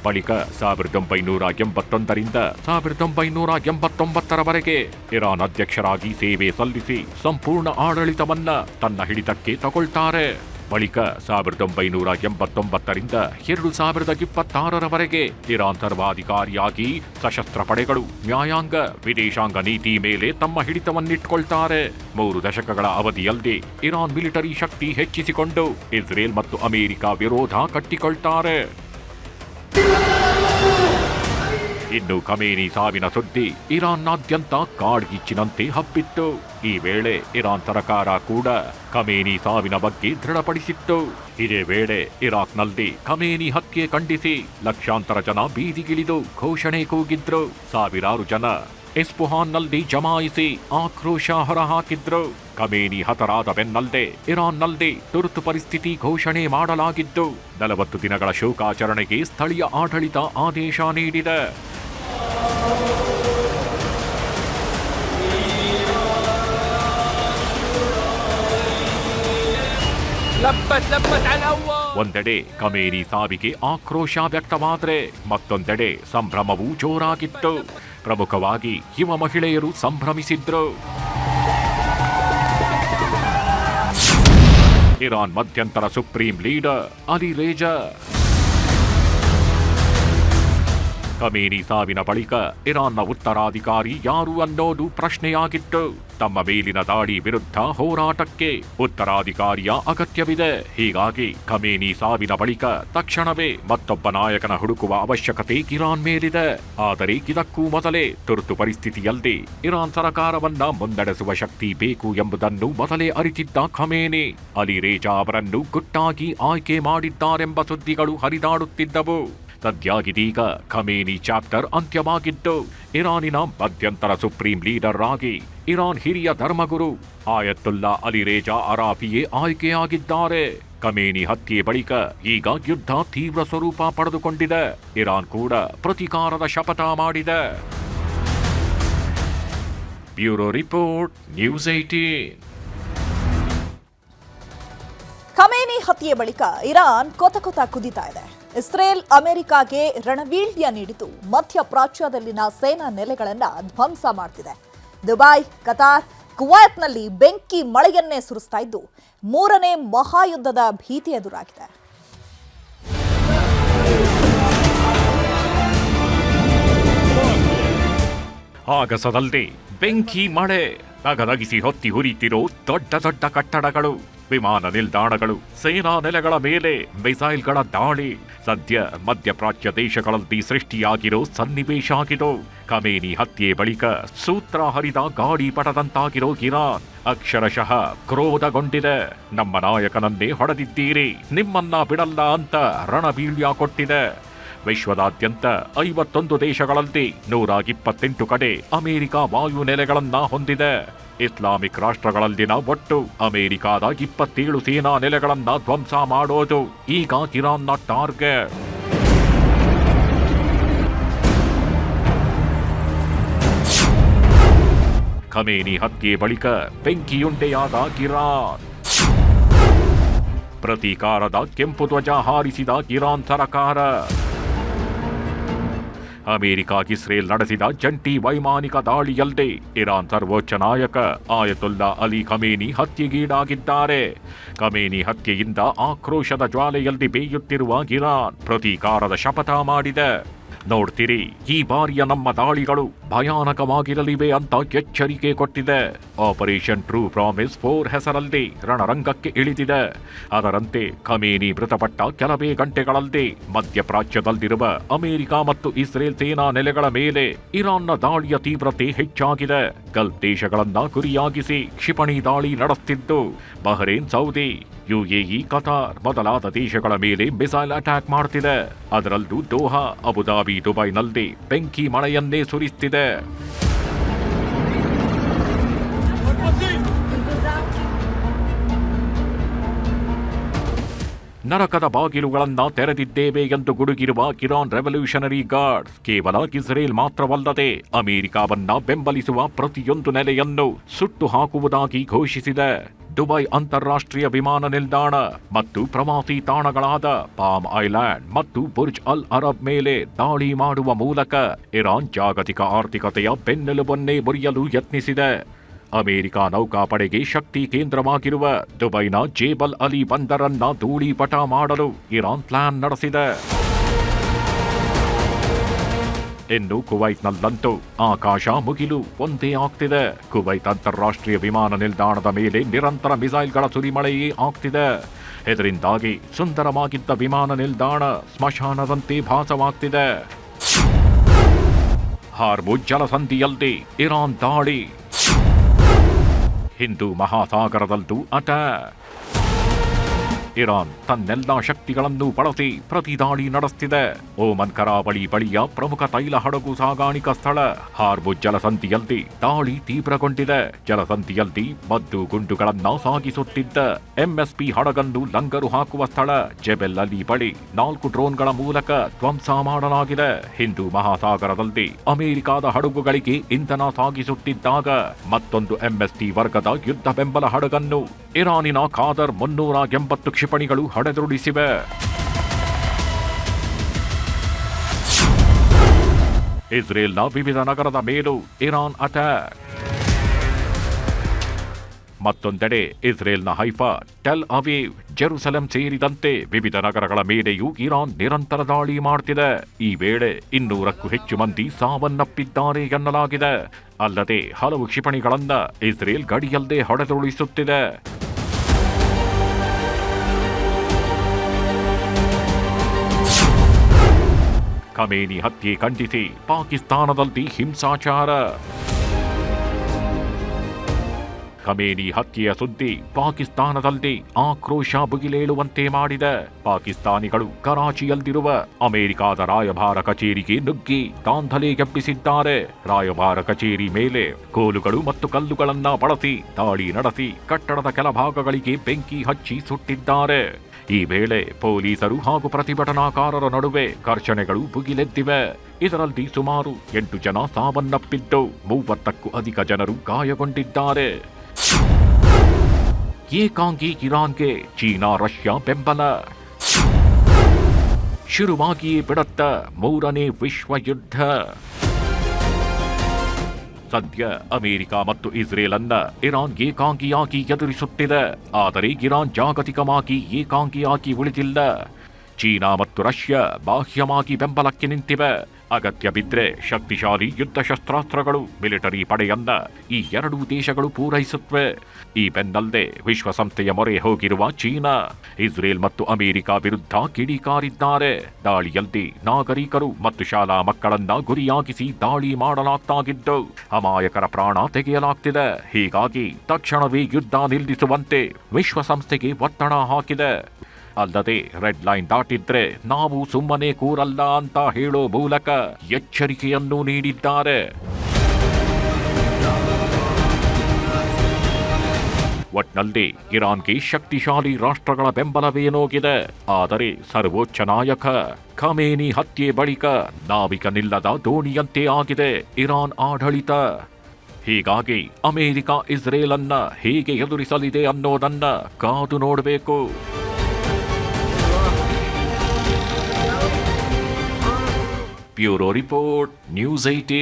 ಬಳಿಕ 1981ರಿಂದ 1989ರವರೆಗೆ ಇರಾನ್ ಅಧ್ಯಕ್ಷರಾಗಿ ಸೇವೆ ಸಲ್ಲಿಸಿ ಸಂಪೂರ್ಣ ಆಡಳಿತವನ್ನ ತನ್ನ ಹಿಡಿತಕ್ಕೆ ತಗೊಳ್ತಾರೆ. ಬಳಿಕ 1989ರಿಂದ 2026ರವರೆಗೆ ಇರಾನ್ ಸರ್ವಾಧಿಕಾರಿಯಾಗಿ ಸಶಸ್ತ್ರ ಪಡೆಗಳು, ನ್ಯಾಯಾಂಗ, ವಿದೇಶಾಂಗ ನೀತಿ ಮೇಲೆ ತಮ್ಮ ಹಿಡಿತವನ್ನಿಟ್ಕೊಳ್ತಾರೆ. 3 ದಶಕಗಳ ಅವಧಿಯಲ್ಲಿ ಇರಾನ್ ಮಿಲಿಟರಿ ಶಕ್ತಿ ಹೆಚ್ಚಿಸಿಕೊಂಡು ಇಸ್ರೇಲ್ ಮತ್ತು ಅಮೆರಿಕ ವಿರೋಧ ಕಟ್ಟಿಕೊಳ್ತಾರೆ. ಇನ್ನು ಖಮೇನಿ ಸಾವಿನ ಸುದ್ದಿ ಇರಾನ್ನಾದ್ಯಂತ ಕಾಡ್ಗಿಚ್ಚಿನಂತೆ ಹಬ್ಬಿತ್ತು. ಈ ವೇಳೆ ಇರಾನ್ ಸರ್ಕಾರ ಕೂಡ ಖಮೇನಿ ಸಾವಿನ ಬಗ್ಗೆ ದೃಢಪಡಿಸಿತ್ತು. ಇದೇ ವೇಳೆ ಇರಾಕ್ನಲ್ಲಿ ಖಮೇನಿ ಹತ್ಯೆ ಖಂಡಿಸಿ ಲಕ್ಷಾಂತರ ಜನ ಬೀದಿಗಿಳಿದು ಘೋಷಣೆ ಕೂಗಿದ್ರು. ಸಾವಿರಾರು ಜನ ಎಸ್ಪುಹಾನ್ನಲ್ಲಿ ಜಮಾಯಿಸಿ ಆಕ್ರೋಶ ಹೊರಹಾಕಿದ್ರು. ಖಮೇನಿ ಹತರಾದ ಬೆನ್ನಲ್ಲದೆ ಇರಾನ್ನಲ್ಲಿ ತುರ್ತು ಪರಿಸ್ಥಿತಿ ಘೋಷಣೆ ಮಾಡಲಾಗಿದ್ದು 40 ದಿನಗಳ ಶೋಕಾಚರಣೆಗೆ ಸ್ಥಳೀಯ ಆಡಳಿತ ಆದೇಶ ನೀಡಿದೆ. ಒಂದೆಡೆ ಖಮೇನಿ ಸಾವಿಗೆ ಆಕ್ರೋಶ ವ್ಯಕ್ತವಾದರೆ ಮತ್ತೊಂದೆಡೆ ಸಂಭ್ರಮವೂ ಜೋರಾಗಿತ್ತು. ಪ್ರಮುಖವಾಗಿ ಯುವ ಮಹಿಳೆಯರು ಸಂಭ್ರಮಿಸಿದ್ರು. ಇರಾನ್ ಮಧ್ಯಂತರ supreme leader Ali Reza Khamenei ಸಾವಿನ ಬಳಿಕ ಇರಾನ್ನ ಉತ್ತರಾಧಿಕಾರಿ ಯಾರು ಅನ್ನೋದು ಪ್ರಶ್ನೆಯಾಗಿತ್ತು. ತಮ್ಮ ಮೇಲಿನ ದಾಳಿ ವಿರುದ್ಧ ಹೋರಾಟಕ್ಕೆ ಉತ್ತರಾಧಿಕಾರಿಯ ಅಗತ್ಯವಿದೆ. ಹೀಗಾಗಿ ಖಮೇನಿ ಸಾವಿನ ಬಳಿಕ ತಕ್ಷಣವೇ ಮತ್ತೊಬ್ಬ ನಾಯಕನ ಹುಡುಕುವ ಅವಶ್ಯಕತೆ ಇರಾನ್ ಮೇಲಿದೆ. ಆದರೆ ಇದಕ್ಕೂ ಮೊದಲೇ ತುರ್ತು ಪರಿಸ್ಥಿತಿಯಲ್ಲಿ ಇರಾನ್ ಸರ್ಕಾರವನ್ನ ಮುನ್ನಡೆಸುವ ಶಕ್ತಿ ಬೇಕು ಎಂಬುದನ್ನು ಮೊದಲೇ ಅರಿತಿದ್ದ ಖಮೇನಿ ಅಲಿ ರೇಜಾ ಅವರನ್ನು ಗುಟ್ಟಾಗಿ ಆಯ್ಕೆ ಮಾಡಿದ್ದಾರೆಂಬ ಸುದ್ದಿಗಳು ಹರಿದಾಡುತ್ತಿದ್ದವು. ಸದ್ಯಾಗಿದೀಗ ಖಮೇನಿ ಚಾಪ್ಟರ್ ಅಂತ್ಯವಾಗಿದ್ದು ಇರಾನಿನ ಮಧ್ಯಂತರ ಸುಪ್ರೀಂ ಲೀಡರ್ ಆಗಿ ಇರಾನ್ ಹಿರಿಯ ಧರ್ಮಗುರು ಆಯತುಲ್ಲಾ ಅಲಿ ರೇಜಾ ಅರಾಫಿಯೇ ಆಯ್ಕೆಯಾಗಿದ್ದಾರೆ. ಖಮೇನಿ ಹತ್ಯೆ ಬಳಿಕ ಈಗ ಯುದ್ಧ ತೀವ್ರ ಸ್ವರೂಪ ಪಡೆದುಕೊಂಡಿದೆ. ಇರಾನ್ ಕೂಡ ಪ್ರತೀಕಾರದ ಶಪಥ ಮಾಡಿದೆ. Bureau report, news 18. ಖಮೇನಿ ಹತ್ಯೆ ಬಳಿಕ ಇರಾನ್ ಕೊತ ಕುದಿತಾ ಇದೆ. ಇಸ್ರೇಲ್ ಅಮೆರಿಕಾಗೆ ರಣವೀಳ್ಯ ನೀಡಿತು ಮಧ್ಯಪ್ರಾಚ್ಯದಲ್ಲಿನ ಸೇನಾ ನೆಲೆಗಳನ್ನು ಧ್ವಂಸ ಮಾಡ್ತಿದೆ. ದುಬೈ, ಕತಾರ್, ಕುವೈತ್ನಲ್ಲಿ ಬೆಂಕಿ ಮಳೆಯನ್ನೇ ಸುರಿಸ್ತಾ ಇದ್ದು 3ನೇ ಮಹಾಯುದ್ಧದ ಭೀತಿ ಎದುರಾಗಿದೆ. ಆಗಸದಲ್ಲಿ ಬೆಂಕಿ ಮಳೆ, ನಗನಗಿಸಿ ಹೊತ್ತಿ ಹುರಿತಿರೋ ದೊಡ್ಡ ದೊಡ್ಡ ಕಟ್ಟಡಗಳು, ವಿಮಾನ ನಿಲ್ದಾಣಗಳು, ಸೇನಾ ನೆಲೆಗಳ ಮೇಲೆ ಮಿಸೈಲ್ಗಳ ದಾಳಿ. ಸದ್ಯ ಮಧ್ಯಪ್ರಾಚ್ಯ ದೇಶಗಳಲ್ಲಿ ಸೃಷ್ಟಿಯಾಗಿರೋ ಸನ್ನಿವೇಶ ಆಗಿರೋ ಖಮೇನಿ ಹತ್ಯೆ ಬಳಿಕ ಸೂತ್ರ ಹರಿದ ಗಾಡಿ ಪಟದಂತಾಗಿರೋ ಇರಾನ್ ಅಕ್ಷರಶಃ ಕ್ರೋಧಗೊಂಡಿದೆ. ನಮ್ಮ ನಾಯಕನನ್ನೇ ಹೊಡೆದಿದ್ದೀರಿ, ನಿಮ್ಮನ್ನ ಬಿಡಲ್ಲ ಅಂತ ರಣಬೀಳ್ಯ ಕೊಟ್ಟಿದೆ. ವಿಶ್ವದಾದ್ಯಂತ 51 ದೇಶಗಳಲ್ಲಿ 128 ಕಡೆ ಅಮೆರಿಕ ವಾಯು ನೆಲೆಗಳನ್ನ ಹೊಂದಿದೆ. ಇಸ್ಲಾಮಿಕ್ ರಾಷ್ಟ್ರಗಳಲ್ಲಿನ ಒಟ್ಟು ಅಮೆರಿಕಾದ 27 ಸೇನಾ ನೆಲೆಗಳನ್ನ ಧ್ವಂಸ ಮಾಡೋದು ಈಗ ಇರಾನ್ನ ಟಾರ್ಗೆಟ್. ಖಮೇನಿ ಹತ್ಯೆ ಬಳಿಕ ಬೆಂಕಿಯುಂಡೆಯಾದ ಇರಾನ್. ಪ್ರತೀಕಾರದ ಕೆಂಪು ಧ್ವಜ ಹಾರಿಸಿದ ಇರಾನ್ ಸರ್ಕಾರ. ಅಮೆರಿಕ ಇಸ್ರೇಲ್ ನಡೆಸಿದ ಜಂಟಿ ವೈಮಾನಿಕ ದಾಳಿಯಲ್ಲದೆ ಇರಾನ್ ಸರ್ವೋಚ್ಚ ನಾಯಕ ಆಯತುಲ್ಲಾ ಅಲಿ ಖಮೇನಿ ಹತ್ಯೆಗೀಡಾಗಿದ್ದಾರೆ. ಖಮೇನಿ ಹತ್ಯೆಯಿಂದ ಆಕ್ರೋಶದ ಜ್ವಾಲೆಯಲ್ಲಿ ಬೇಯುತ್ತಿರುವ ಇರಾನ್ ಪ್ರತೀಕಾರದ ಶಪಥ ಮಾಡಿದೆ. ನೋಡ್ತಿರಿ, ಈ ಬಾರಿಯ ನಮ್ಮ ದಾಳಿಗಳು ಭಯಾನಕವಾಗಿರಲಿವೆ ಅಂತ ಎಚ್ಚರಿಕೆ ಕೊಟ್ಟಿದೆ. ಆಪರೇಷನ್ ಟ್ರೂ ಪ್ರಾಮಿಸ್ 4 ಹೆಸರಲ್ಲಿ ರಣರಂಗಕ್ಕೆ ಇಳಿದಿದೆ. ಅದರಂತೆ ಖಮೇನಿ ಮೃತಪಟ್ಟ ಕೆಲವೇ ಗಂಟೆಗಳಲ್ಲಿ ಮಧ್ಯಪ್ರಾಚ್ಯದಲ್ಲಿರುವ ಅಮೆರಿಕ ಮತ್ತು ಇಸ್ರೇಲ್ ಸೇನಾ ನೆಲೆಗಳ ಮೇಲೆ ಇರಾನ್ನ ದಾಳಿಯ ತೀವ್ರತೆ ಹೆಚ್ಚಾಗಿದೆ. ಗಲ್ಫ್ ದೇಶಗಳನ್ನ ಗುರಿಯಾಗಿಸಿ ಕ್ಷಿಪಣಿ ದಾಳಿ ನಡೆಸುತ್ತಿದ್ದು ಬಹರೇನ್, ಸೌದಿ, ಯುಎಇ, ಕತಾರ್ ಮೊದಲಾದ ದೇಶಗಳ ಮೇಲೆ ಮಿಸೈಲ್ ಅಟ್ಯಾಕ್ ಮಾಡ್ತಿದೆ. ಅದರಲ್ಲೂ ದೋಹಾ, ಅಬುದಾಬಿ, ದುಬೈನಲ್ಲಿ ಬೆಂಕಿ ಮಳೆಯನ್ನೇ ಸುರಿಸುತ್ತಿದೆ. ನರಕದ ಬಾಗಿಲುಗಳನ್ನ ತೆರೆದಿದ್ದೇವೆ ಎಂದು ಗುಡುಗಿರುವ ಇರಾನ್ ರೆವಲ್ಯೂಷನರಿ ಗಾರ್ಡ್ಸ್ ಕೇವಲ ಇಸ್ರೇಲ್ ಮಾತ್ರವಲ್ಲದೆ ಅಮೆರಿಕವನ್ನ ಬೆಂಬಲಿಸುವ ಪ್ರತಿಯೊಂದು ನೆಲೆಯನ್ನು ಸುಟ್ಟು ಹಾಕುವುದಾಗಿ ಘೋಷಿಸಿದೆ. ದುಬೈ ಅಂತಾರಾಷ್ಟ್ರೀಯ ವಿಮಾನ ನಿಲ್ದಾಣ ಮತ್ತು ಪ್ರವಾಸಿ ತಾಣಗಳಾದ ಪಾಮ್ ಐಲ್ಯಾಂಡ್ ಮತ್ತು ಬುರ್ಜ್ ಅಲ್ ಅರಬ್ ಮೇಲೆ ದಾಳಿ ಮಾಡುವ ಮೂಲಕ ಇರಾನ್ ಜಾಗತಿಕ ಆರ್ಥಿಕತೆಯ ಬೆನ್ನೆಲುಬನ್ನೇ ಮುರಿಯಲು ಯತ್ನಿಸಿದೆ. ಅಮೆರಿಕ ನೌಕಾಪಡೆಗೆ ಶಕ್ತಿ ಕೇಂದ್ರವಾಗಿರುವ ದುಬೈನ ಜೇಬಲ್ ಅಲಿ ಬಂದರನ್ನ ಧೂಳೀಪಟ ಮಾಡಲು ಇರಾನ್ ಪ್ಲಾನ್ ನಡೆಸಿದೆ. ಇನ್ನು ಕುವೈಟ್ನಲ್ಲಂತೂ ಆಕಾಶ ಮುಗಿಲು ಒಂದೇ ಆಗ್ತಿದೆ. ಕುವೈತ್ ಅಂತಾರಾಷ್ಟ್ರೀಯ ವಿಮಾನ ನಿಲ್ದಾಣದ ಮೇಲೆ ನಿರಂತರ ಮಿಸೈಲ್ಗಳ ಸುರಿಮಳೆಯೇ ಆಗ್ತಿದೆ. ಇದರಿಂದಾಗಿ ಸುಂದರವಾಗಿದ್ದ ವಿಮಾನ ನಿಲ್ದಾಣ ಸ್ಮಶಾನದಂತೆ ಭಾಸವಾಗ್ತಿದೆ. ಹಾರ್ಮುಜ್ ಜಲಸಂಧಿಯಲ್ಲಿ ಇರಾನ್ ದಾಳಿ, ಹಿಂದೂ ಮಹಾಸಾಗರದಲ್ಲೂ ಅಟ್ಯಾಕ್. ಇರಾನ್ ತನ್ನೆಲ್ಲಾ ಶಕ್ತಿಗಳನ್ನು ಬಳಸಿ ಪ್ರತಿದಾಳಿ ನಡೆಸುತ್ತಿದೆ. ಓಮನ್ ಕರಾವಳಿ ಬಳಿಯ ಪ್ರಮುಖ ತೈಲ ಹಡಗು ಸಾಗಾಣಿಕಾ ಸ್ಥಳ ಹಾರ್ಮುಜ್ ಜಲಸಂಧಿಯಲ್ಲಿ ದಾಳಿ ತೀವ್ರಗೊಂಡಿದೆ. ಜಲಸಂಧಿಯಲ್ಲಿ ಮದ್ದು ಗುಂಡುಗಳನ್ನ ಸಾಗಿಸುತ್ತಿದ್ದ ಎಂಎಸ್ಪಿ ಹಡಗನ್ನು ಲಂಗರು ಹಾಕುವ ಸ್ಥಳ ಜೆಬೆಲ್ ಅಲಿ ಬಳಿ 4 ಡ್ರೋನ್ಗಳ ಮೂಲಕ ಧ್ವಂಸ ಮಾಡಲಾಗಿದೆ. ಹಿಂದೂ ಮಹಾಸಾಗರದಲ್ಲಿ ಅಮೆರಿಕದ ಹಡಗುಗಳಿಗೆ ಇಂಧನ ಸಾಗಿಸುತ್ತಿದ್ದಾಗ ಮತ್ತೊಂದು ಎಂಎಸ್ಟಿ ವರ್ಗದ ಯುದ್ಧ ಬೆಂಬಲ ಹಡಗನ್ನು ಇರಾನಿನ ಖಾದರ್ 380 ಕ್ಷಿಪಣಿಗಳು ಹೊಡೆದುರುಳಿಸಿವೆ. ಇಸ್ರೇಲ್ನ ವಿವಿಧ ನಗರದ ಮೇಲೂ ಇರಾನ್ ಅಟ್ಯಾಕ್. ಮತ್ತೊಂದೆಡೆ ಇಸ್ರೇಲ್ನ ಹೈಫಾ, ಟೆಲ್ ಅವೀವ್, ಜೆರುಸಲೆಂ ಸೇರಿದಂತೆ ವಿವಿಧ ನಗರಗಳ ಮೇಲೆಯೂ ಇರಾನ್ ನಿರಂತರ ದಾಳಿ ಮಾಡ್ತಿದೆ. ಈ ವೇಳೆ 200ಕ್ಕೂ ಹೆಚ್ಚು ಮಂದಿ ಸಾವನ್ನಪ್ಪಿದ್ದಾರೆ ಎನ್ನಲಾಗಿದೆ. ಅಲ್ಲದೆ ಹಲವು ಕ್ಷಿಪಣಿಗಳನ್ನ ಇಸ್ರೇಲ್ ಗಡಿಯಲ್ಲದೆ ಹೊಡೆದುರುಳಿಸುತ್ತಿದೆ. ಖಮೇನಿ ಹತ್ಯೆ ಖಂಡಿಸಿ ಪಾಕಿಸ್ತಾನದಲ್ಲಿ ಹಿಂಸಾಚಾರ. ಖಮೇನಿ ಹತ್ಯೆಯ ಸುದ್ದಿ ಪಾಕಿಸ್ತಾನದಲ್ಲಿ ಆಕ್ರೋಶ ಭುಗಿಲೇಳುವಂತೆ ಮಾಡಿದೆ. ಪಾಕಿಸ್ತಾನಿಗಳು ಕರಾಚಿಯಲ್ಲಿರುವ ಅಮೆರಿಕದ ರಾಯಭಾರ ಕಚೇರಿಗೆ ನುಗ್ಗಿ ದಾಂಧಲೆ ಎಬ್ಬಿಸಿದ್ದಾರೆ. ರಾಯಭಾರ ಕಚೇರಿ ಮೇಲೆ ಕೋಲುಗಳು ಮತ್ತು ಕಲ್ಲುಗಳನ್ನ ಬಳಸಿ ದಾಳಿ ನಡೆಸಿ ಕಟ್ಟಡದ ಕೆಲ ಭಾಗಗಳಿಗೆ ಬೆಂಕಿ ಹಚ್ಚಿ ಸುಟ್ಟಿದ್ದಾರೆ. ಈ ವೇಳೆ ಪೊಲೀಸರು ಹಾಗೂ ಪ್ರತಿಭಟನಾಕಾರರ ನಡುವೆ ಘರ್ಷಣೆಗಳು ಭುಗಿಲೆದ್ದಿವೆ. ಇದರಲ್ಲಿ ಸುಮಾರು 8 ಜನ ಸಾವನ್ನಪ್ಪಿದ್ದು 30ಕ್ಕೂ ಅಧಿಕ ಜನರು ಗಾಯಗೊಂಡಿದ್ದಾರೆ. ಏಕಾಂಗಿ ಇರಾನ್ಗೆ ಚೀನಾ ರಷ್ಯಾ ಬೆಂಬಲ. ಶುರುವಾಗಿಯೇ ಬಿಡುತ್ತ 3ನೇ ವಿಶ್ವ ಯುದ್ಧ. ಸದ್ಯ ಅಮೆರಿಕ ಮತ್ತು ಇಸ್ರೇಲ್ ಅನ್ನ ಇರಾನ್ ಏಕಾಂಗಿಯಾಗಿ ಎದುರಿಸುತ್ತಿದೆ. ಆದರೆ ಇರಾನ್ ಜಾಗತಿಕವಾಗಿ ಏಕಾಂಗಿಯಾಗಿ ಉಳಿದಿಲ್ಲ. ಚೀನಾ ಮತ್ತು ರಷ್ಯಾ ಬಾಹ್ಯವಾಗಿ ಬೆಂಬಲಕ್ಕೆ ನಿಂತಿವೆ. ಅಗತ್ಯ ಬಿದ್ರೆ ಶಕ್ತಿಶಾಲಿ ಯುದ್ಧ ಶಸ್ತ್ರಾಸ್ತ್ರಗಳು, ಮಿಲಿಟರಿ ಪಡೆಯನ್ನ ಈ 2 ದೇಶಗಳು ಪೂರೈಸುತ್ತವೆ. ಈ ಬೆನ್ನಲ್ಲದೆ ವಿಶ್ವಸಂಸ್ಥೆಯ ಮೊರೆ ಹೋಗಿರುವ ಚೀನಾ ಇಸ್ರೇಲ್ ಮತ್ತು ಅಮೆರಿಕ ವಿರುದ್ಧ ಕಿಡಿಕಾರಿದ್ದಾರೆ. ದಾಳಿಯಲ್ಲಿ ನಾಗರಿಕರು ಮತ್ತು ಶಾಲಾ ಮಕ್ಕಳನ್ನ ಗುರಿಯಾಗಿಸಿ ದಾಳಿ ಮಾಡಲಾಗ್ತಾಗಿದ್ದು ಅಮಾಯಕರ ಪ್ರಾಣ ತೆಗೆಯಲಾಗ್ತಿದೆ. ಹೀಗಾಗಿ ತಕ್ಷಣವೇ ಯುದ್ಧ ನಿಲ್ಲಿಸುವಂತೆ ವಿಶ್ವಸಂಸ್ಥೆಗೆ ಒತ್ತಡ ಹಾಕಿದೆ. ಅಲ್ಲದೆ ರೆಡ್ ಲೈನ್ ದಾಟಿದ್ರೆ ನಾವು ಸುಮ್ಮನೆ ಕೂರಲ್ಲ ಅಂತ ಹೇಳೋ ಮೂಲಕ ಎಚ್ಚರಿಕೆಯನ್ನು ನೀಡಿದ್ದಾರೆ. ಒಟ್ನಲ್ಲಿ ಇರಾನ್ಗೆ ಶಕ್ತಿಶಾಲಿ ರಾಷ್ಟ್ರಗಳ ಬೆಂಬಲವೇನೋಗಿದೆ. ಆದರೆ ಸರ್ವೋಚ್ಚ ನಾಯಕ ಖಮೇನಿ ಹತ್ಯೆ ಬಳಿಕ ನಾವಿಕನಿಲ್ಲದ ದೋಣಿಯಂತೆ ಆಗಿದೆ ಇರಾನ್ ಆಡಳಿತ. ಹೀಗಾಗಿ ಅಮೆರಿಕ ಇಸ್ರೇಲ್ ಅನ್ನ ಹೇಗೆ ಎದುರಿಸಲಿದೆ ಅನ್ನೋದನ್ನ ಕಾದು ನೋಡಬೇಕು. Bureau report, news 18.